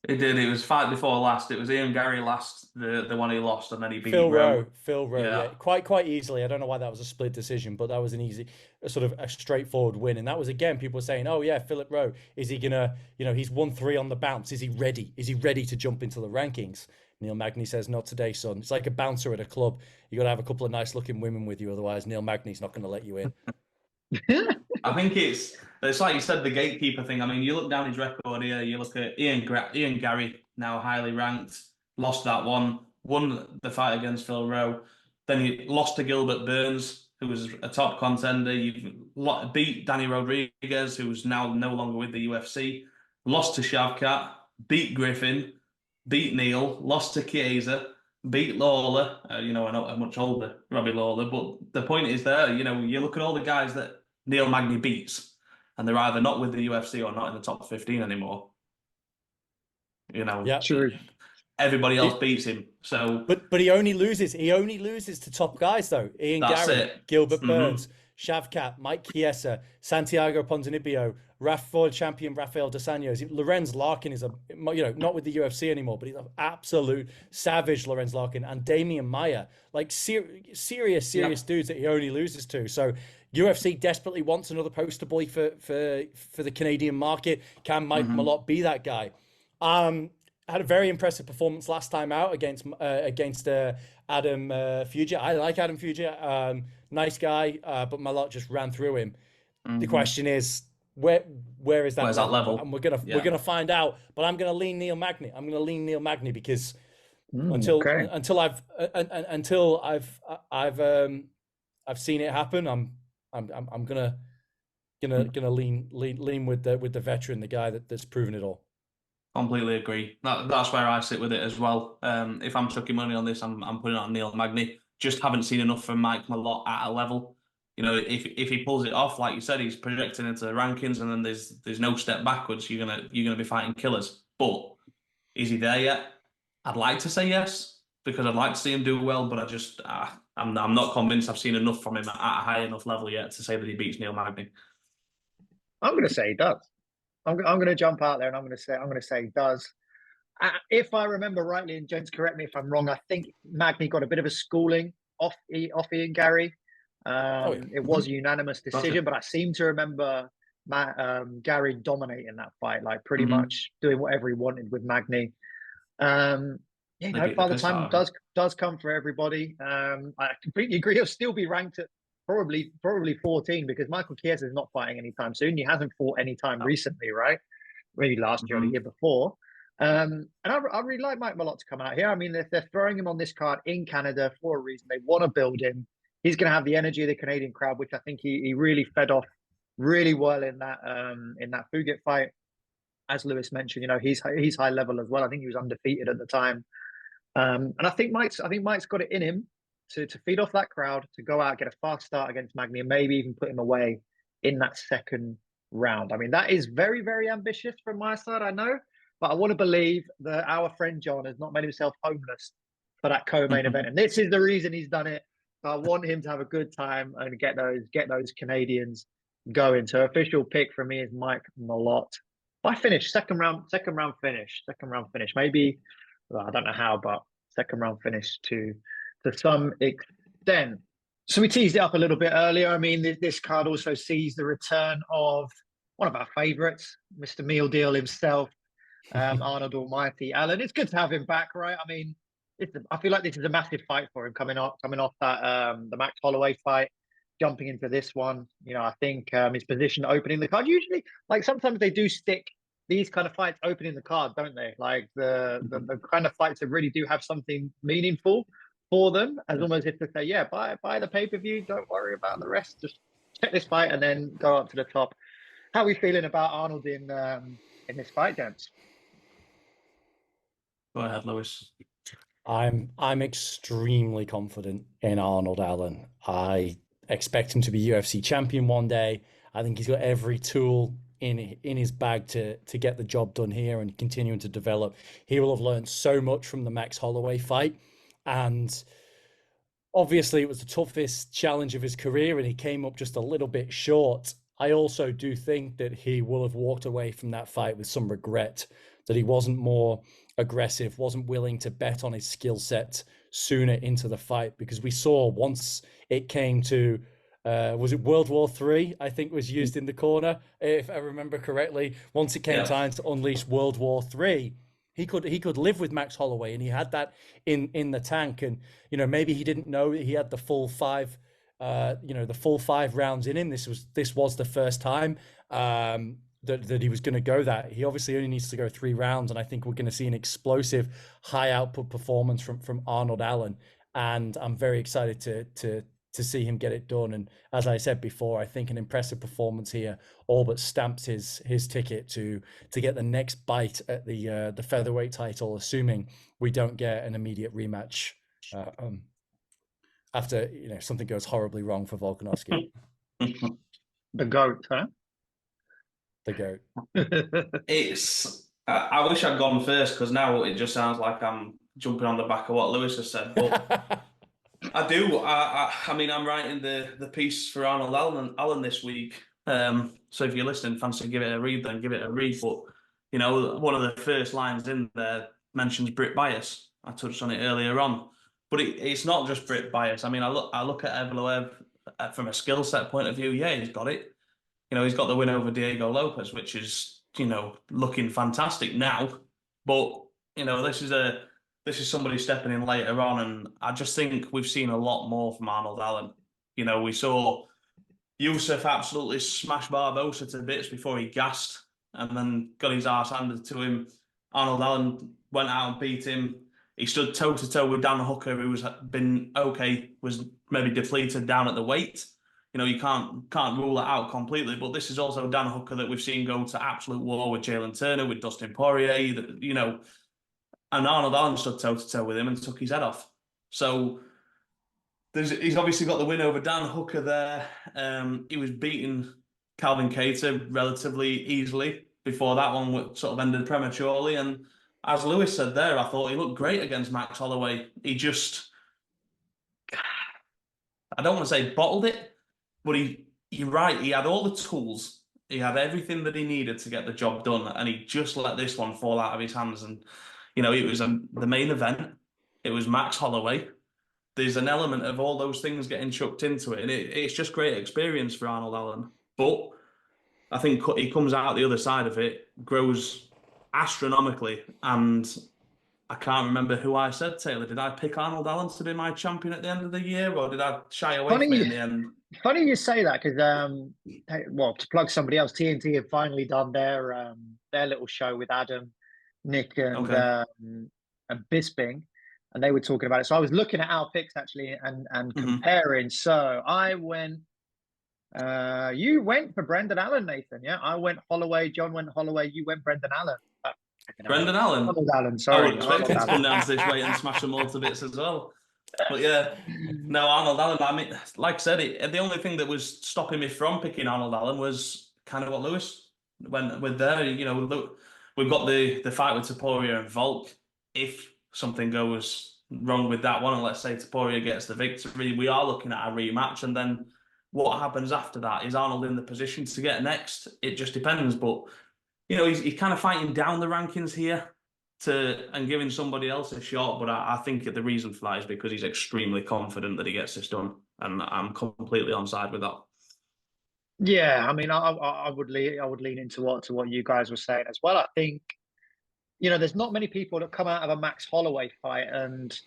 It did. It was fight before last. It was Ian Gary last, the one he lost, and then he beat Phil Rowe. Rowe, yeah, quite easily. I don't know why that was a split decision, but that was a straightforward win. And that was, again, people were saying, "Oh yeah, Philip Rowe, is he gonna? He's won 3 on the bounce. Is he ready? Is he ready to jump into the rankings?" Neil Magny says, "Not today, son. It's like a bouncer at a club. You got to have a couple of nice looking women with you, otherwise Neil Magny's not going to let you in." I think it's like you said, the gatekeeper thing. I mean, you look down his record here. You look at Ian Gary, now highly ranked, lost that one, won the fight against Phil Rowe. Then he lost to Gilbert Burns, who was a top contender. You beat Danny Rodriguez, who was now no longer with the UFC. Lost to Shavkat, beat Griffin, beat Neil, lost to Chiesa, beat Lawler. A much older Robbie Lawler. But the point is there. You look at all the guys that Neil Magny beats, and they're either not with the UFC or not in the top 15 anymore. Yeah, true. Everybody else beats him. So, but he only loses. He only loses to top guys though. Ian Gary, Gilbert Burns, Shavkat, Mike Chiesa, Santiago Ponzinibbio, RAF4 champion Rafael dos Anjos. Lorenz Larkin is not with the UFC anymore, but he's an absolute savage, Lorenz Larkin, and Damian Maia, like serious dudes that he only loses to. So UFC desperately wants another poster boy for the Canadian market. Can Mike Malott be that guy? Had a very impressive performance last time out against Adam Fugia. I like Adam Fugia, nice guy, but Malott just ran through him. The question is, where is that? Where's that level? And we're gonna find out. But I'm gonna lean Neil Magny. Because until I've seen it happen, I'm gonna lean with the veteran, the guy that's proven it all. Completely agree. That's where I sit with it as well. If I'm chucking money on this, I'm putting it on Neil Magny. Just haven't seen enough from Mike Malott at a level. If he pulls it off, like you said, he's projecting into the rankings, and then there's no step backwards. You're gonna be fighting killers. But is he there yet? I'd like to say yes, because I'd like to see him do well. But I'm not convinced I've seen enough from him at a high enough level yet to say that he beats Neil Magny. I'm going to say he does. I'm going to jump out there and I'm going to say he does. If I remember rightly, and gents, correct me if I'm wrong, I think Magny got a bit of a schooling off Ian Gary. It was a unanimous decision, but I seem to remember Gary dominating that fight, like pretty much doing whatever he wanted with Magny. By the time it does come for everybody, I completely agree. He'll still be ranked at probably 14, because Michael Chiesa is not fighting anytime soon. He hasn't fought anytime recently, right? Maybe last year or the year before. And I really like Mike Malott to come out here. I mean, they're throwing him on this card in Canada for a reason. They want to build him. He's going to have the energy of the Canadian crowd, which I think he really fed off really well in that Fugit fight. As Lewis mentioned, he's high level as well. I think he was undefeated at the time. And I think Mike's got it in him to feed off that crowd, to go out, get a fast start against Magny, and maybe even put him away in that second round. I mean, that is very, very ambitious from my side, I know, but I want to believe that our friend John has not made himself homeless for that co-main event, and this is the reason he's done it. So I want him to have a good time and get those Canadians going. So official pick for me is Mike Malott. I finished second round finish. Maybe, well, I don't know how, but second round finish to some extent. So we teased it up a little bit earlier. I mean, this card also sees the return of one of our favourites, Mr. Meal Deal himself, Arnold Almighty Allen. It's good to have him back, right? I mean, I feel like this is a massive fight for him coming off that the Max Holloway fight. jumping into this one. You know, I think his position opening the card. Usually, like sometimes they do stick these kind of fights opening the card, don't they? Like the kind of fights that really do have something meaningful for them, as almost if to say, yeah, buy the pay-per-view, don't worry about the rest, just check this fight and then go up to the top. How are we feeling about Arnold in this fight, gents? Go ahead, Lewis. I'm extremely confident in Arnold Allen. I expect him to be UFC champion one day. I think he's got every tool in his bag to get the job done here and continuing to develop. He will have learned so much from the Max Holloway fight, and obviously it was the toughest challenge of his career and he came up just a little bit short. I also do think that he will have walked away from that fight with some regret that he wasn't more aggressive, wasn't willing to bet on his skill set sooner into the fight, because we saw once it came to was it World War III, I think was used in the corner, if I remember correctly. Once it came time to unleash World War III, he could live with Max Holloway, and he had that in the tank. And you know, maybe he didn't know that he had the full five rounds in him. This was the first time that he was going to go that. He obviously only needs to go 3 rounds, and I think we're going to see an explosive, high output performance from Arnold Allen. And I'm very excited to see him get it done. And as I said before, I think an impressive performance here all but stamps his ticket to get the next bite at the featherweight title, assuming we don't get an immediate rematch after something goes horribly wrong for Volkanovski. The GOAT, huh? The GOAT. It's. I wish I'd gone first, because now it just sounds like I'm jumping on the back of what Lewis has said. But I do. I mean, I'm writing the piece for Arnold Allen this week. So if you're listening, fancy give it a read, then give it a read. But you know, one of the first lines in there mentions Brit bias. I touched on it earlier on, but it's not just Brit bias. I mean, I look at Evloev from a skill set point of view. Yeah, he's got it. You know, he's got the win over Diego Lopez, which is, you know, looking fantastic now. But you know, this is somebody stepping in later on, and I just think we've seen a lot more from Arnold Allen. You know, we saw Yusuf absolutely smash Barbosa to bits before he gassed and then got his arse handed to him. Arnold Allen went out and beat him. He stood toe-to-toe with Dan Hooker, who was maybe depleted down at the weight. You know, you can't rule that out completely, but this is also Dan Hooker that we've seen go to absolute war with Jalen Turner, with Dustin Poirier, you know, and Arnold Allen stood toe-to-toe with him and took his head off. So he's obviously got the win over Dan Hooker there. He was beating Calvin Kattar relatively easily before that one sort of ended prematurely. And as Lewis said there, I thought he looked great against Max Holloway. He just, I don't want to say bottled it, but you're right, he had all the tools. He had everything that he needed to get the job done, and he just let this one fall out of his hands. And you know, it was the main event. It was Max Holloway. There's an element of all those things getting chucked into it, and it's just great experience for Arnold Allen. But I think he comes out the other side of it, grows astronomically, and I can't remember who I said, Taylor. Did I pick Arnold Allen to be my champion at the end of the year, or did I shy away from it in the end? Funny you say that, because well, to plug somebody else, TNT have finally done their little show with Adam, Nick, and Bisping, and they were talking about it. So I was looking at our picks actually and comparing. So I went. You went for Brendan Allen, Nathan. Yeah, I went Holloway. John went Holloway. You went Brendan Allen. Brendan Allen. Arnold Allen. Sorry, I would expect him to come down to this weight and smash them all to bits as well. But yeah, no, Arnold Allen. I mean, like I said, the only thing that was stopping me from picking Arnold Allen was kind of what Lewis went with there. You know, look, we've got the fight with Topuria and Volk. If something goes wrong with that one, and let's say Topuria gets the victory, we are looking at a rematch. And then what happens after that? Is Arnold in the position to get next? It just depends. But you know, he's kind of fighting down the rankings here and giving somebody else a shot. But I think the reason for that is because he's extremely confident that he gets this done, and I'm completely on side with that. Yeah, I mean, I would lean into what you guys were saying as well. I think, you know, there's not many people that come out of a Max Holloway fight and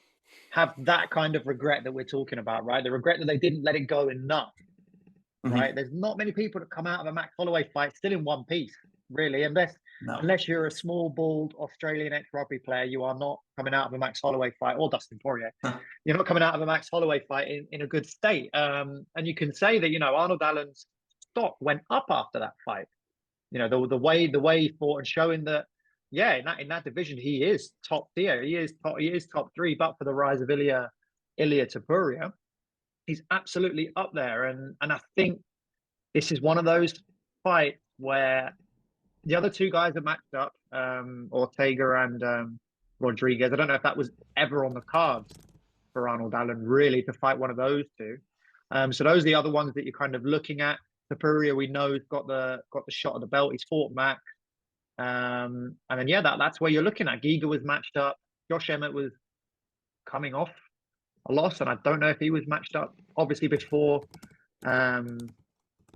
have that kind of regret that we're talking about, right? The regret that they didn't let it go enough. right? There's not many people that come out of a Max Holloway fight still in one piece, really, unless you're a small, bald Australian ex-rugby player. You are not coming out of a Max Holloway fight, or Dustin Poirier. You're not coming out of a Max Holloway fight in a good state. And you can say that, Arnold Allen's stock went up after that fight. The way he fought, and showing that, yeah, in that division he is top tier. He is top three. But for the rise of Ilia Topuria, he's absolutely up there. And I think this is one of those fights where the other two guys are matched up, Ortega and Rodriguez. I don't know if that was ever on the cards for Arnold Allen, really, to fight one of those two. So those are the other ones that you're kind of looking at. Topuria, we know, has got the shot of the belt. He's fought Max. And then, yeah, that's where you're looking at. Giga was matched up. Josh Emmett was coming off a loss, and I don't know if he was matched up, obviously, before. I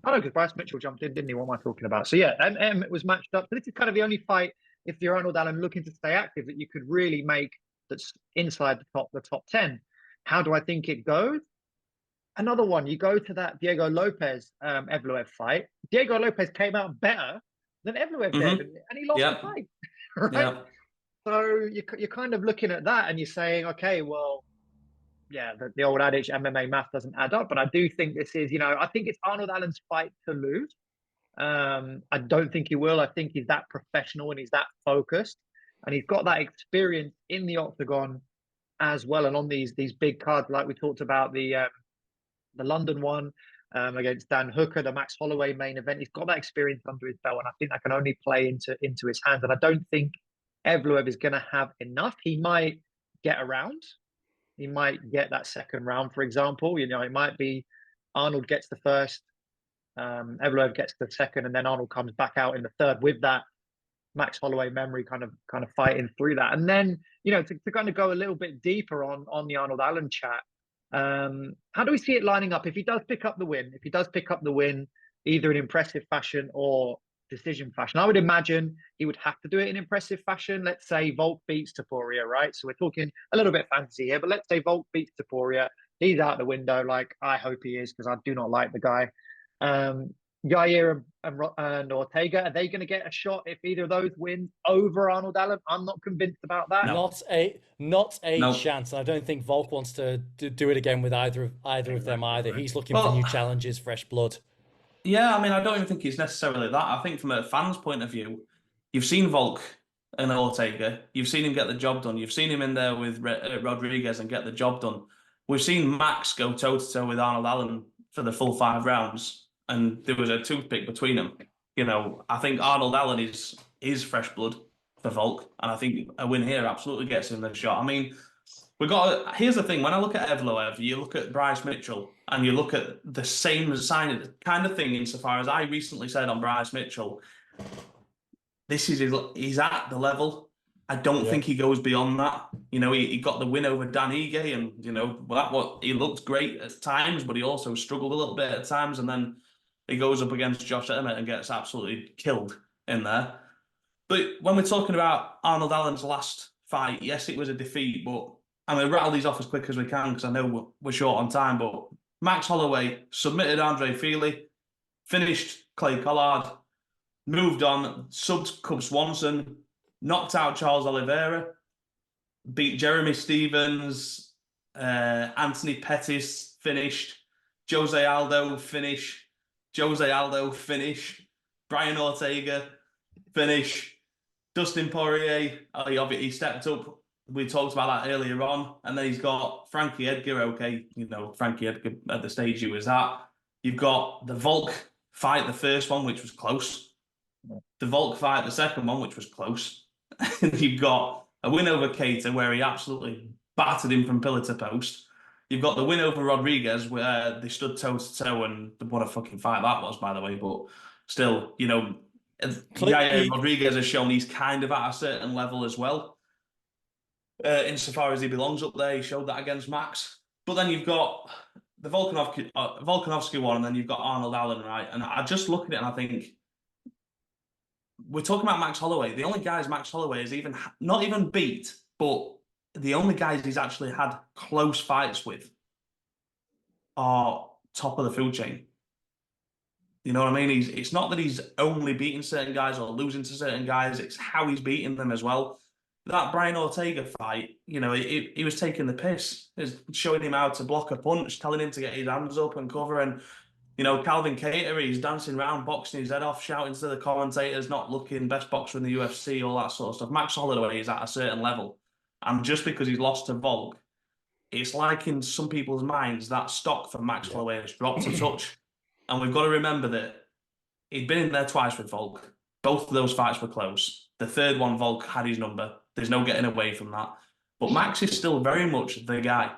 don't know, because Bryce Mitchell jumped in, didn't he? What am I talking about? So, yeah, Emmett was matched up. So this is kind of the only fight, if you're Arnold Allen looking to stay active, that you could really make that's inside the top 10. How do I think it goes? Another one, you go to that Diego Lopez Evloev fight. Diego Lopez came out better than Evloev did, and he lost the fight. Right? Yeah. So you're kind of looking at that, and you're saying, okay, well, yeah, the old adage, MMA math doesn't add up. But I do think this is, I think it's Arnold Allen's fight to lose. I don't think he will. I think he's that professional and he's that focused, and he's got that experience in the octagon as well, and on these big cards, like we talked about the London one against Dan Hooker, the Max Holloway main event. He's got that experience under his belt, and I think that can only play into his hands. And I don't think Evloev is going to have enough. He might get around. He might get that second round, for example. It might be Arnold gets the first, Evloev gets the second, and then Arnold comes back out in the third with that Max Holloway memory kind of fighting through that. And then, to kind of go a little bit deeper on the Arnold Allen chat, how do we see it lining up if he does pick up the win, either in impressive fashion or decision fashion? I would imagine he would have to do it in impressive fashion. Let's say Volk beats Topuria, right? So we're talking a little bit fantasy here, but let's say Volk beats Topuria. He's out the window. Like, I hope he is, because I do not like the guy. Yair and Ortega, are they going to get a shot if either of those wins over Arnold Allen? I'm not convinced about that. Not a chance. I don't think Volk wants to do it again with either of them either. He's looking for new challenges, fresh blood. Yeah, I mean, I don't even think it's necessarily that. I think from a fan's point of view, you've seen Volk and Ortega. You've seen him get the job done. You've seen him in there with Rodriguez and get the job done. We've seen Max go toe-to-toe with Arnold Allen for the full 5 rounds, and there was a toothpick between them. I think Arnold Allen is fresh blood for Volk, and I think a win here absolutely gets him the shot. I mean, here's the thing. When I look at Evloev, you look at Bryce Mitchell, and you look at the same kind of thing insofar as I recently said on Bryce Mitchell, he's at the level. I don't think he goes beyond that. He got the win over Dan Ige, and he looked great at times, but he also struggled a little bit at times, and then he goes up against Josh Emmett and gets absolutely killed in there. But when we're talking about Arnold Allen's last fight, yes, it was a defeat, but I'm going to rattle these off as quick as we can because I know we're short on time. But Max Holloway submitted Andre Feely, finished Clay Collard, moved on, subbed Cub Swanson, knocked out Charles Oliveira, beat Jeremy Stevens, Anthony Pettis, finished, Jose Aldo, finish, Brian Ortega, finish, Dustin Poirier, he stepped up. We talked about that earlier on. And then he's got Frankie Edgar, okay, Frankie Edgar at the stage he was at. You've got the Volk fight, the first one, which was close. The Volk fight, the second one, which was close. You've got a win over Keita, where he absolutely battered him from pillar to post. You've got the win over Rodriguez, where they stood toe-to-toe, and what a fucking fight that was, by the way. But still, Rodriguez has shown he's kind of at a certain level as well. Insofar as he belongs up there, he showed that against Max. But then you've got the Volkanovski one, and then you've got Arnold Allen, right? And I just look at it and I think, we're talking about Max Holloway. The only guys Max Holloway has not even beat, but the only guys he's actually had close fights with are top of the food chain. You know what I mean? It's not that he's only beating certain guys or losing to certain guys. It's how he's beating them as well. That Brian Ortega fight, you know, he was taking the piss. He was showing him how to block a punch, telling him to get his hands up and cover. And, you know, Calvin Kattar, he's dancing around, boxing his head off, shouting to the commentators, not looking best boxer in the UFC, all that sort of stuff. Max Holloway is at a certain level. And just because he's lost to Volk, it's like in some people's minds that stock for Max Holloway has dropped a touch. And we've got to remember that he'd been in there twice with Volk. Both of those fights were close. The third one, Volk had his number. There's no getting away from that. But Max is still very much the guy.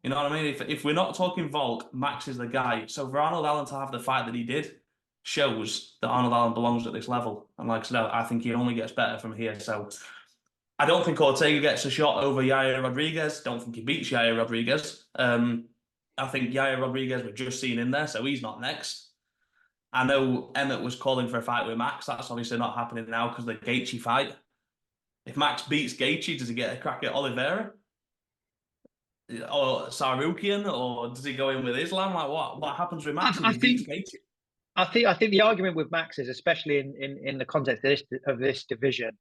You know what I mean? If we're not talking Volk, Max is the guy. So for Arnold Allen to have the fight that he did shows that Arnold Allen belongs at this level. And like I said, I think he only gets better from here. So I don't think Ortega gets a shot over Yair Rodriguez. Don't think he beats Yair Rodriguez. I think Yair Rodriguez we're just seeing in there, so he's not next. I know Emmett was calling for a fight with Max. That's obviously not happening now because of the Gaethje fight. If Max beats Gaethje, does he get a crack at Oliveira? Or Sarukian? Or does he go in with Islam? Like, what happens with Max if he beats Gaethje? I think the argument with Max is, especially in the context of this division,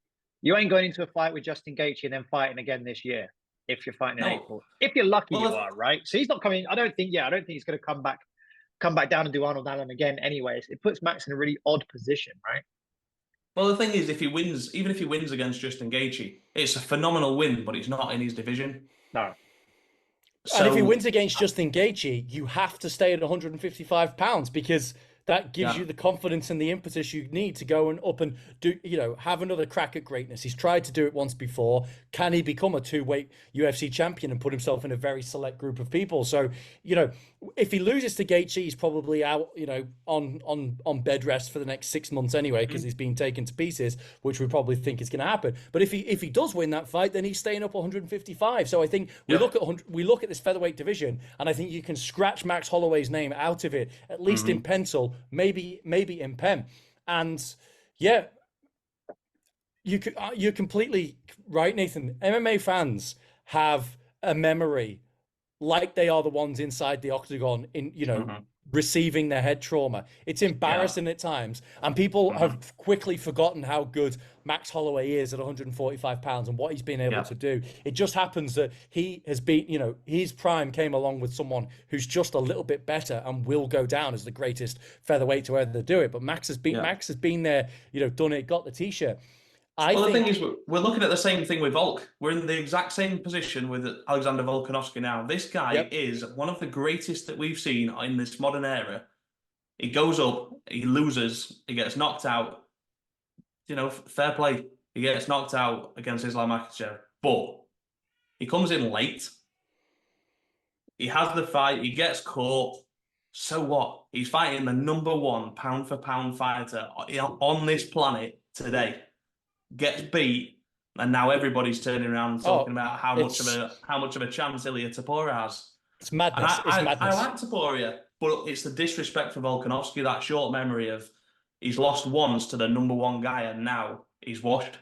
you ain't going into a fight with Justin Gaethje and then fighting again this year. If you're fighting in April, if you're lucky, you are, right. So he's not coming. I don't think he's going to come back down and do Arnold Allen again. Anyways, it puts Max in a really odd position, right? Well, the thing is, if he wins, even if he wins against Justin Gaethje, it's a phenomenal win, but it's not in his division. No. So, and if he wins against Justin Gaethje, you have to stay at 155 pounds because that gives you the confidence and the impetus you need to go and up and do, have another crack at greatness. He's tried to do it once before. Can he become a two-weight UFC champion and put himself in a very select group of people? So, if he loses to Gaethje, he's probably out, on bed rest for the next 6 months anyway, because he's being taken to pieces, which we probably think is going to happen. But if he does win that fight, then he's staying up 155. So I think we look at this featherweight division, and I think you can scratch Max Holloway's name out of it, at least in pencil, maybe in pen. And yeah, you're completely right, Nathan. MMA fans have a memory like they are the ones inside the octagon in, receiving their head trauma. It's embarrassing at times. And people have quickly forgotten how good Max Holloway is at 145 pounds and what he's been able to do. It just happens that he has been, his prime came along with someone who's just a little bit better and will go down as the greatest featherweight to ever do it. But Max has been there, done it, got the t-shirt. The thing is, we're looking at the same thing with Volk. We're in the exact same position with Alexander Volkanovski now. This guy is one of the greatest that we've seen in this modern era. He goes up, he loses, he gets knocked out. Fair play. He gets knocked out against Islam Makhachev. But he comes in late. He has the fight. He gets caught. So what? He's fighting the #1 pound-for-pound fighter on this planet today. Gets beat, and now everybody's turning around and talking about how much of a chance Ilia Topuria has. It's madness. I like Topuria, but it's the disrespect for Volkanovski, that short memory of he's lost once to the #1 guy, and now he's washed.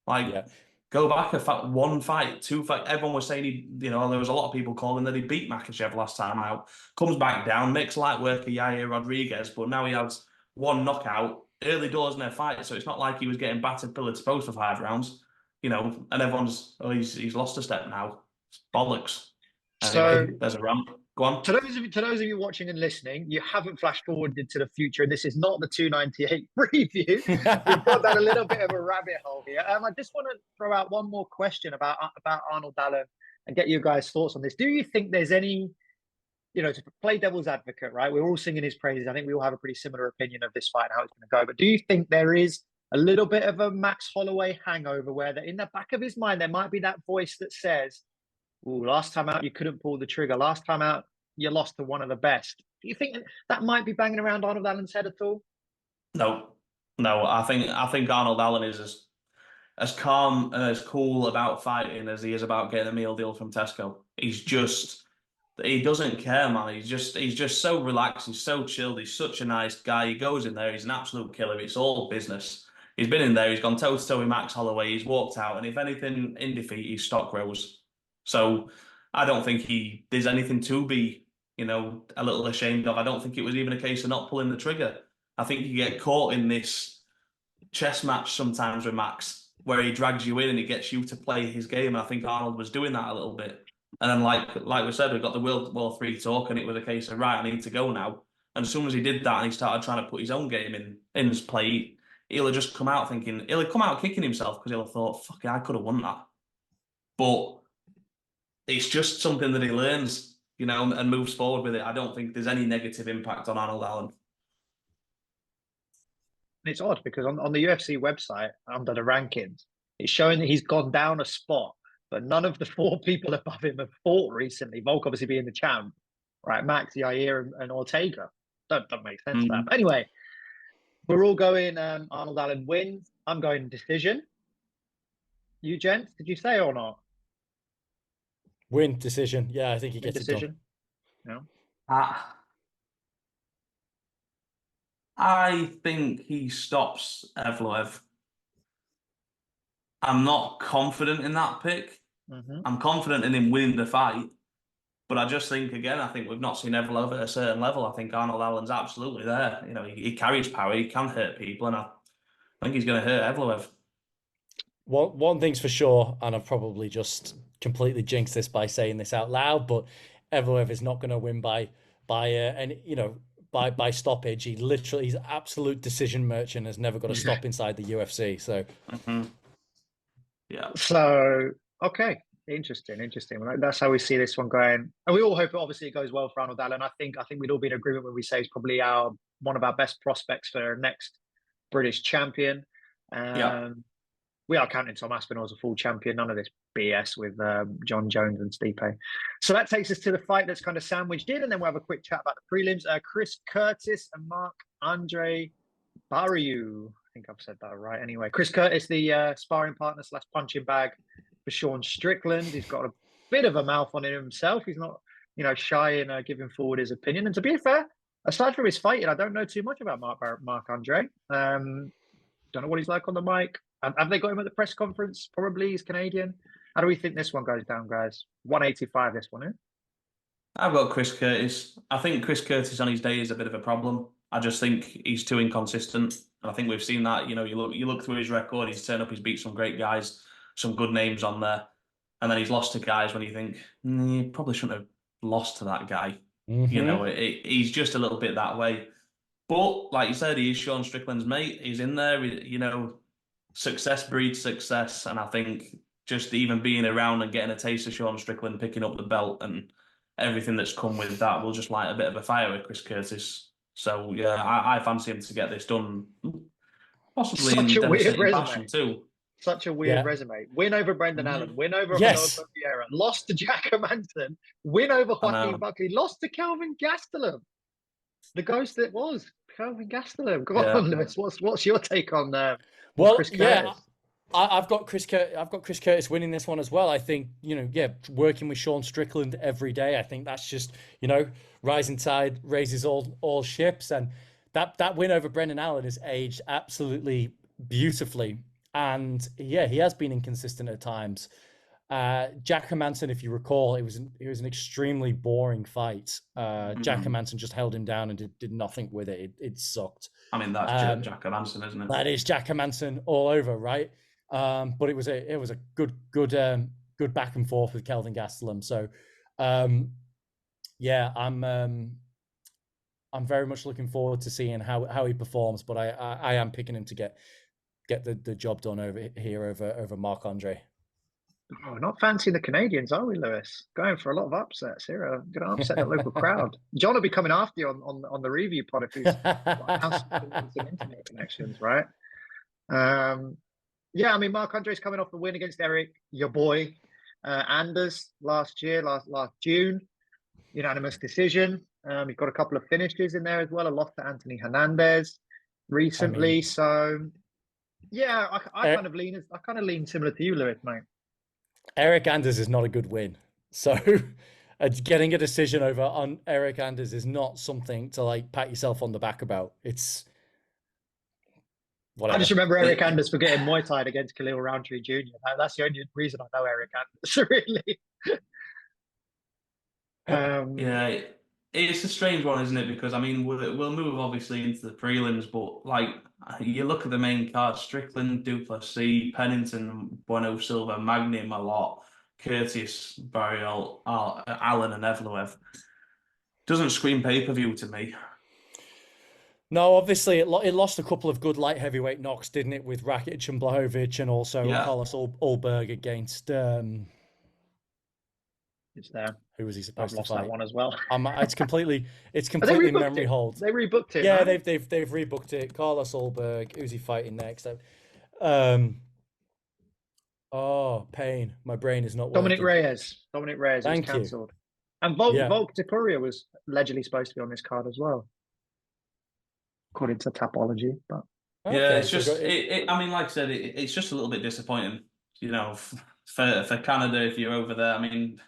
Go back one fight, two fight. Everyone was saying there was a lot of people calling that he beat Makhachev last time out. Comes back down, makes light work of Yair Rodriguez, but now he has one knockout. Early doors in their fight, so it's not like he was getting battered pillar to post for 5 rounds, and everyone's he's lost a step now. It's bollocks. So there's a ramp. Go on. To those of you watching and listening, you haven't flashed forward into the future. This is not the 298 preview. We've got that a little bit of a rabbit hole here. I just want to throw out one more question about Arnold Allen and get your guys' thoughts on this. Do you think there's any, to play devil's advocate, right? We're all singing his praises. I think we all have a pretty similar opinion of this fight and how it's going to go. But do you think there is a little bit of a Max Holloway hangover where in the back of his mind, there might be that voice that says, "Ooh, last time out, you couldn't pull the trigger. Last time out, you lost to one of the best." Do you think that might be banging around Arnold Allen's head at all? No. I think Arnold Allen is as calm and as cool about fighting as he is about getting a meal deal from Tesco. He doesn't care, man. He's just so relaxed. He's so chilled. He's such a nice guy. He goes in there. He's an absolute killer. It's all business. He's been in there. He's gone toe-to-toe with Max Holloway. He's walked out. And if anything, in defeat, his stock grows. So I don't think there's anything to be you know, a little ashamed of. I don't think it was even a case of not pulling the trigger. I think you get caught in this chess match sometimes with Max, where he drags you in and he gets you to play his game. And I think Arnold was doing that a little bit. And then, like we said, we got the World War III talk, and it was a case of, right, I need to go now. And as soon as he did that and he started trying to put his own game in his play, he'll have just come out thinking, he'll have come out kicking himself because he'll have thought, fuck it, I could have won that. But it's just something that he learns, you know, and moves forward with it. I don't think there's any negative impact on Arnold Allen. It's odd because on the UFC website, under the rankings, it's showing that he's gone down a spot, but none of the 4 people above him have fought recently. Volk obviously being the champ, right? Max, Yair, and Ortega. Don't make sense that. But anyway, we're all going Arnold Allen wins. I'm going decision. You gents, did you say or not? Win decision. Yeah, I think he gets Decision. it done. No. I think he stops Evloev. I'm not confident in that pick. I'm confident in him winning the fight. But I just think, again, I think we've not seen Evloev at a certain level. I think Arnold Allen's absolutely there. You know, he carries power, he can hurt people, and I think he's going to hurt Evloev. One thing's for sure, and I've probably just completely jinxed this by saying this out loud, but Evloev is not going to win by stoppage. He's an absolute decision merchant, has never got to stop inside the UFC. So, yeah. So, okay. Interesting. Well, that's how we see this one going. And we all hope, obviously, it goes well for Arnold Allen. I think we'd all be in agreement when we say he's probably one of our best prospects for next British champion. We are counting Tom Aspinall as a full champion. None of this BS with John Jones and Stipe. So that takes us to the fight that's kind of sandwiched in, and then we'll have a quick chat about the prelims. Chris Curtis and Marc-Andre Barriou. I think I've said that right. Anyway, Chris Curtis, the sparring partner / punching bag for Sean Strickland. He's got a bit of a mouth on him himself. He's not, shy in giving forward his opinion. And to be fair, aside from his fighting, I don't know too much about Marc-Andre. Don't know what he's like on the mic. Have they got him at the press conference? Probably. He's Canadian. How do we think this one goes down, guys? 185, this one, eh? I've got Chris Curtis. I think Chris Curtis on his day is a bit of a problem. I just think he's too inconsistent. And I think we've seen that. You look through his record, he's turned up, he's beat some great guys, some good names on there. And then he's lost to guys when you think, you probably shouldn't have lost to that guy. He's just a little bit that way. But like you said, he is Sean Strickland's mate. He's in there, success breeds success. And I think just even being around and getting a taste of Sean Strickland, picking up the belt and everything that's come with that will just light a bit of a fire with Chris Curtis. So, yeah, I fancy him to get this done. Possibly Such in a weird devastating fashion resume. too. Such a weird resume. Win over Brendan Allen, win over Ronaldo Vieira, lost to Jack Manson, win over Joaquin Buckley, lost to Kelvin Gastelum. The ghost that was Kelvin Gastelum. Go on, Lewis. What's your take on Chris Curtis? I've got Chris Curtis winning this one as well. I think, working with Sean Strickland every day, I think that's just, rising tide raises all ships. And that win over Brendan Allen has aged absolutely beautifully. And yeah, he has been inconsistent at times. Jack Hermanson, if you recall, it was an extremely boring fight. Jack Hermanson just held him down and did nothing with it. It sucked. I mean, that's Jack Hermanson, isn't it? That is Jack Hermanson all over, right? But it was a good back and forth with Kelvin Gastelum. So yeah, I'm very much looking forward to seeing how he performs. But I am picking him to get the job done over Marc-Andre. Oh, not fancying the Canadians, are we, Lewis? Going for a lot of upsets here. Going to upset the local crowd. John will be coming after you on the review pod if he's some internet connections, right? Yeah, I mean, Marc-Andre's coming off the win against Eric, your boy, Anders last June. Unanimous decision. You've got a couple of finishes in there as well. A loss to Anthony Hernandez recently. So, yeah, I kind of lean similar to you, Lewis, mate. Eric Anders is not a good win. So getting a decision over on Eric Anders is not something to pat yourself on the back about. It's whatever. I just remember Eric Anders for getting Muay Thai against Khalil Roundtree Jr. That's the only reason I know Eric Anders, really. Yeah, it's a strange one, isn't it? Because I mean, we'll move obviously into the prelims, but like you look at the main card: Strickland, Du Plessis, Pennington, Bueno, Silva, Magny, Malott, Curtis, Barriel, Allen, and Evloev. Doesn't scream pay-per-view to me. No, obviously it lost a couple of good light heavyweight knocks, didn't it, with Rakic and Blachowicz, and also Yeah. Carlos Ulberg against It's there. who was he I've supposed to lost fight? that one as well. It's completely But they rebooked memory it. hold. They rebooked it. Yeah, man. they've rebooked it. Carlos Ulberg, who's he fighting next? Oh, pain. My brain is not Dominic working. Reyes. Dominic Reyes was Thank you. cancelled. And Volk Yeah. Tapuria was allegedly supposed to be on this card as well, according to Tapology. But Yeah, Okay, it's so just. I mean, like I said, it's just a little bit disappointing. You know, for Canada, if you're over there. I mean, the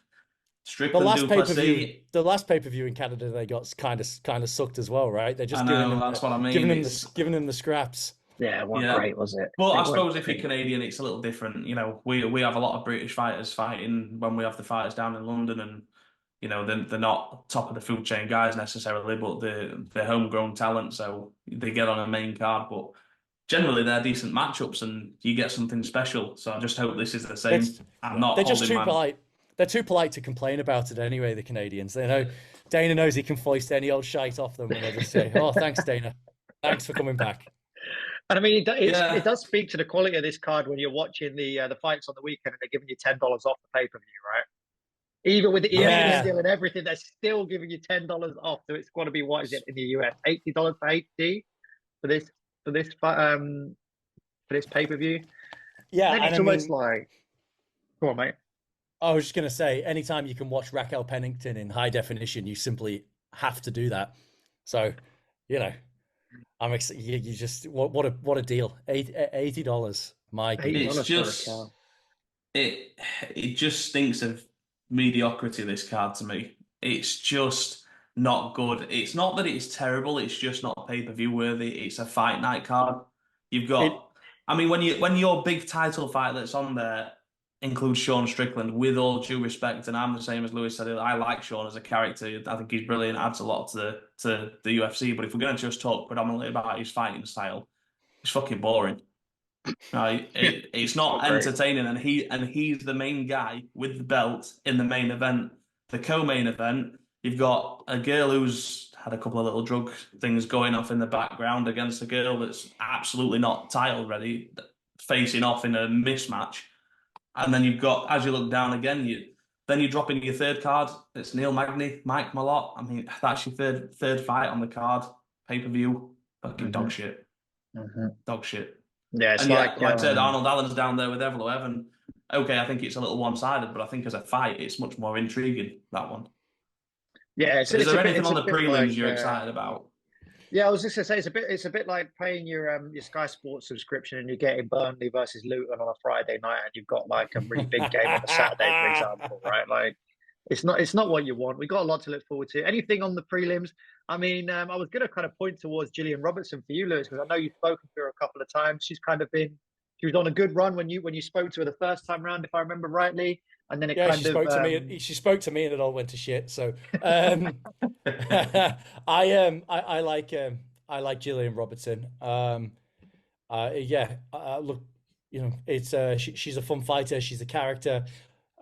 Strickland, last Du pay-per-view, Plessis. in Canada they got kind of sucked as well, right? They're just I know, that's what I mean. giving them the scraps. yeah, what Yeah. great was it? Well, It I was suppose if great. you're Canadian, it's a little different. You know, we have a lot of British fighters fighting when we have the fighters down in London, and you know they're not top of the food chain guys necessarily, but they're homegrown talent, so they get on a main card. But generally, they're decent matchups, and you get something special. So I just hope this is the same. I'm not They're just holding too my. polite. They're too polite to complain about it anyway, the Canadians. They know Dana knows he can foist any old shite off them, and they'll just say, "Oh, thanks, Dana. Thanks for coming back." And I mean, Yeah. it does speak to the quality of this card when you're watching the fights on the weekend and they're giving you $10 off the pay-per-view, right? Even with the Yeah. deal and everything, they're still giving you $10 off. So it's got to be, what is it in the US? $80 for HD for this pay-per-view. Yeah, Then and it's I almost mean, like, go on, mate. I was just going to say, anytime you can watch Raquel Pennington in high definition, you simply have to do that. So, you know, I'm excited. You just what a deal! $80. My goodness. It's just it just stinks of mediocrity, this card, to me. It's just not good. It's not that it's terrible, it's just not pay-per-view worthy. It's a fight night card. You've got I mean, when your big title fight that's on there includes Sean Strickland, with all due respect, and I'm the same as Lewis said, I like Sean as a character. I think he's brilliant, adds a lot to the UFC. But if we're going to just talk predominantly about his fighting style, it's fucking boring. Right? It's not entertaining, and he's the main guy with the belt in the main event. The co-main event, you've got a girl who's had a couple of little drug things going off in the background against a girl that's absolutely not title ready, facing off in a mismatch. And then you've got, as you look down again, you're dropping your third card. It's Neil Magny, Mike Malott. I mean, that's your third fight on the card, pay-per-view. Fucking dog shit. Dog shit. Yeah, it's And like I said, Arnold Allen's down there with Evloev, and okay, I think it's a little one-sided, but I think as a fight, it's much more intriguing, that one. Yeah, Is there anything on the prelims you're excited about? Yeah, I was just gonna say it's a bit like paying your Sky Sports subscription and you're getting Burnley versus Luton on a Friday night and you've got like a really big game on a Saturday, for example, right? Like it's not what you want. We've got a lot to look forward to. Anything on the prelims? I mean, I was gonna kind of point towards Gillian Robertson for you, Lewis, because I know you've spoken to her a couple of times. She was on a good run when you spoke to her the first time round, if I remember rightly. And then she spoke to me and it all went to shit. So I like Gillian Robertson. Look, you know, it's she's a fun fighter. She's a character.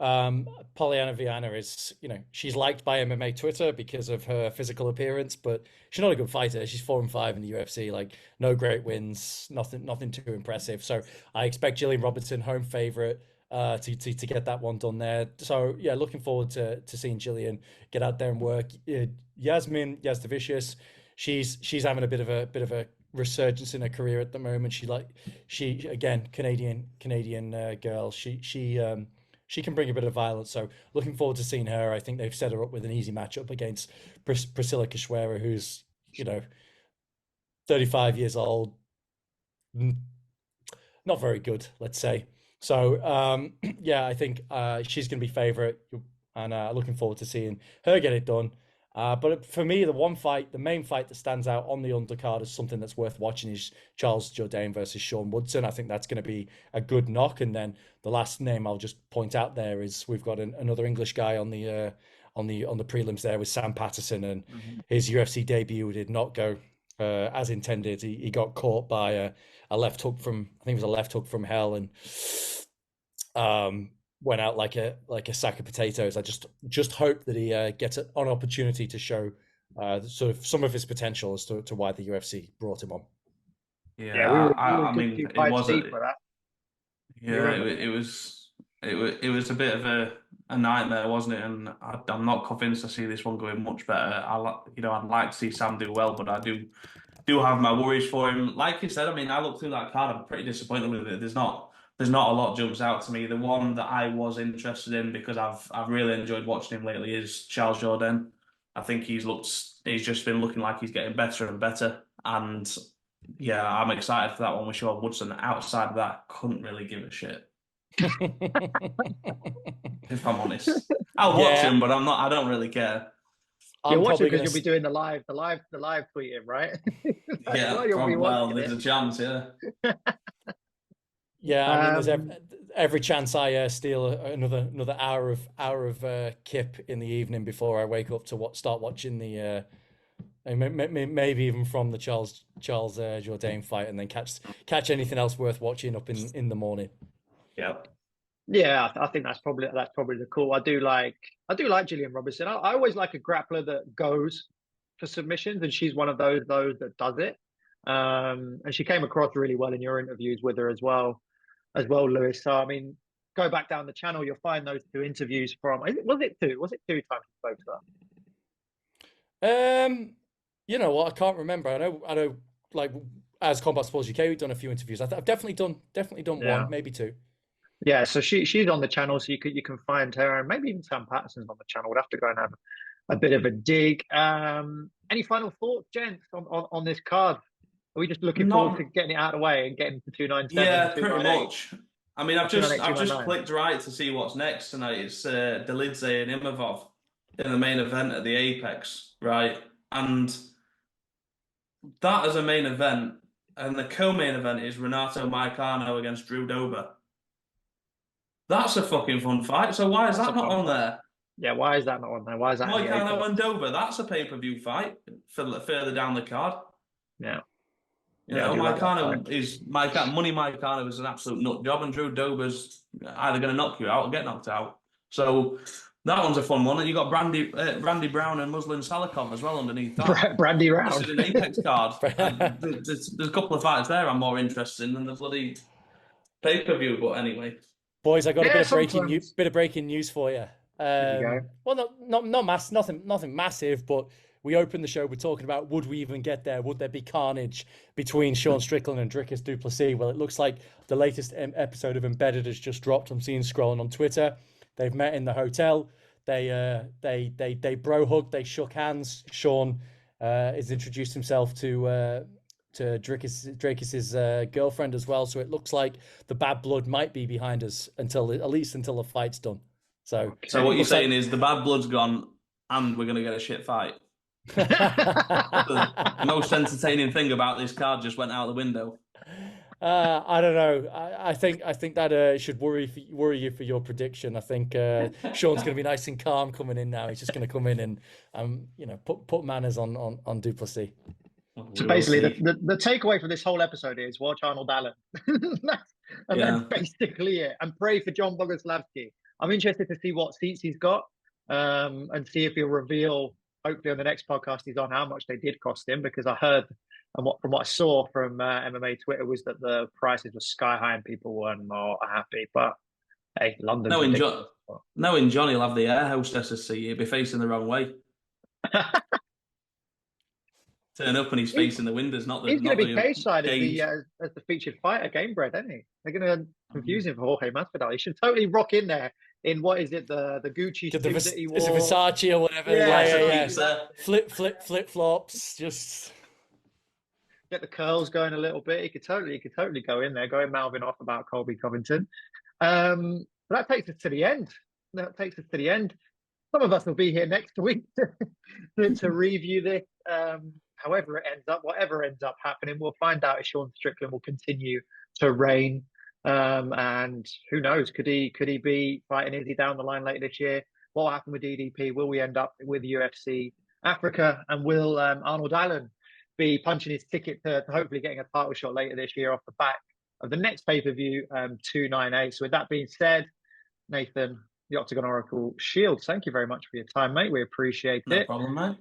Polyana Viana is, you know, she's liked by MMA Twitter because of her physical appearance, but she's not a good fighter. She's 4-5 in the UFC, like no great wins, nothing too impressive. So I expect Gillian Robertson, home favorite, to get that one done there. So yeah, looking forward to seeing Gillian get out there and work. Yasmin Yazdavicius, she's having a bit of a resurgence in her career at the moment. She again, Canadian girl. She can bring a bit of violence. So looking forward to seeing her. I think they've set her up with an easy matchup against Priscilla Cachoeira, who's, you know, 35 years old, not very good, let's say. So yeah, I think she's going to be favorite, and looking forward to seeing her get it done. But for me, the main fight that stands out on the undercard as something that's worth watching is Charles Jourdain versus Sean Woodson. I think that's going to be a good knock. And then the last name I'll just point out there is we've got another English guy on on the prelims there with Sam Patterson, and his UFC debut did not go as intended. He got caught by a left hook from, I think it was a left hook from hell, and went out like a sack of potatoes. I just hope that he gets an opportunity to show sort of some of his potential as to why the UFC brought him on. Yeah, we were I good mean, few it fights wasn't. deep for that. Yeah, it was a bit of a nightmare, wasn't it? And I'm not convinced I see this one going much better. I'd like to see Sam do well, but I do have my worries for him. Like you said, I mean, I looked through that card. I'm pretty disappointed with it. There's not a lot jumps out to me. The one that I was interested in because I've really enjoyed watching him lately is Charles Jourdain. I think he's just been looking like he's getting better and better. And yeah, I'm excited for that one with Sean Woodson. Outside of that, couldn't really give a shit. If I'm honest, I'll watch him, but I don't really care. You'll watch it because you'll be doing the live tweeting, right? Yeah, well, there's a chance, yeah. Yeah, I mean, there's every chance I steal another hour of kip in the evening before I wake up to start watching the maybe even from the Charles Jourdain fight, and then catch anything else worth watching up in the morning. Yeah, I think that's probably the call. I do like Gillian Robertson. I always like a grappler that goes for submissions, and she's one of those that does it. And she came across really well in your interviews with her as well, Lewis. So I mean, go back down the channel, you'll find those two interviews from. Was it two times you spoke to her? You know what? I can't remember. I know. Like as Combat Sports UK, we've done a few interviews. I've definitely done one, maybe two. Yeah, so she's on the channel, so you can find her, and maybe even Sam Patterson's on the channel. We'd have to go and have a bit of a dig. Any final thoughts, gents, on this card? Are we just looking forward to getting it out of the way and getting to 297? Yeah, pretty much. I mean, I've just 298. clicked right to see what's next tonight. It's Delidze and Imavov in the main event at the Apex, right? And that as a main event, and the co-main event is Renato Moicano against Drew Dober. That's a fucking fun fight. So why is that not on there? Yeah, why is that not on there? Why is that? Moicano and Dober, that's a pay-per-view fight further down the card. Yeah. You know, Money Moicano is an absolute nut job, and Drew Dober's either going to knock you out or get knocked out. So that one's a fun one. And you got Brandy Brown and Muslin Salikov as well underneath that. Brandy Brown. This is an Apex card. There's a couple of fights there I'm more interested in than the bloody pay-per-view. But anyway, boys, I got a bit of breaking news for you. Well, nothing massive, but we opened the show. We're talking about would we even get there? Would there be carnage between Sean Strickland and Dricuss Du Plessis? Well, it looks like the latest episode of Embedded has just dropped. I'm seeing scrolling on Twitter. They've met in the hotel. They bro hugged. They shook hands. Sean has introduced himself to Dricuss's girlfriend as well. So it looks like the bad blood might be behind us at least until the fight's done. So what you're saying is the bad blood's gone, and we're going to get a shit fight. The most entertaining thing about this card just went out the window. I don't know. I think that should worry you for your prediction. I think Sean's going to be nice and calm coming in now. He's just going to come in and put manners on Du Plessis. So basically, the takeaway from this whole episode is watch Arnold Allen. That's basically it. And pray for John Boguslavski. I'm interested to see what seats he's got and see if he'll reveal, hopefully on the next podcast he's on, how much they did cost him, because I heard and from what I saw from MMA Twitter was that the prices were sky high and people were not happy. But hey, London. Knowing Johnny will have the air hostesses see you, be facing the wrong way. Turn up and he's facing the windows, not the. He's going to be cage-side as the featured fighter, Gamebred, isn't he? They're going to confuse him for Jorge Masvidal. He should totally rock in there in what is it, the Gucci suit that he wore? Is it Versace or whatever? Yeah. Flip flops, just get the curls going a little bit. He could totally go in there, going Malvin off about Colby Covington. But that takes us to the end. Some of us will be here next week to review this. However it ends up, whatever ends up happening, we'll find out if Sean Strickland will continue to reign. And who knows, could he be fighting Izzy down the line later this year? What will happen with DDP? Will we end up with UFC Africa? And will Arnold Allen be punching his ticket to hopefully getting a title shot later this year off the back of the next pay-per-view, 298? So with that being said, Nathan, the Octagon Oracle Shields, thank you very much for your time, mate. We appreciate it. No problem, mate.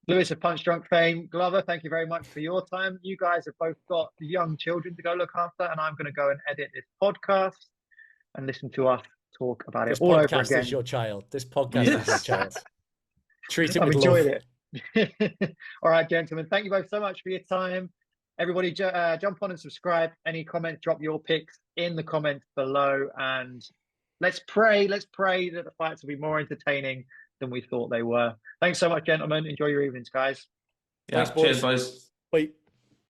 Lewis of Punch Drunk fame, Glover, thank you very much for your time. You guys have both got young children to go look after, and I'm going to go and edit this podcast and listen to us talk about This it all over podcast again. is your child. This podcast is your child. Treat it I've with enjoyed love. it. All right, gentlemen, thank you both so much for your time. Everybody jump on and subscribe. Any comments, drop your picks in the comments below. And let's pray that the fights will be more entertaining than we thought they were. Thanks so much, gentlemen. Enjoy your evenings, guys. Yeah, Thanks, boys. cheers, boys. Wait.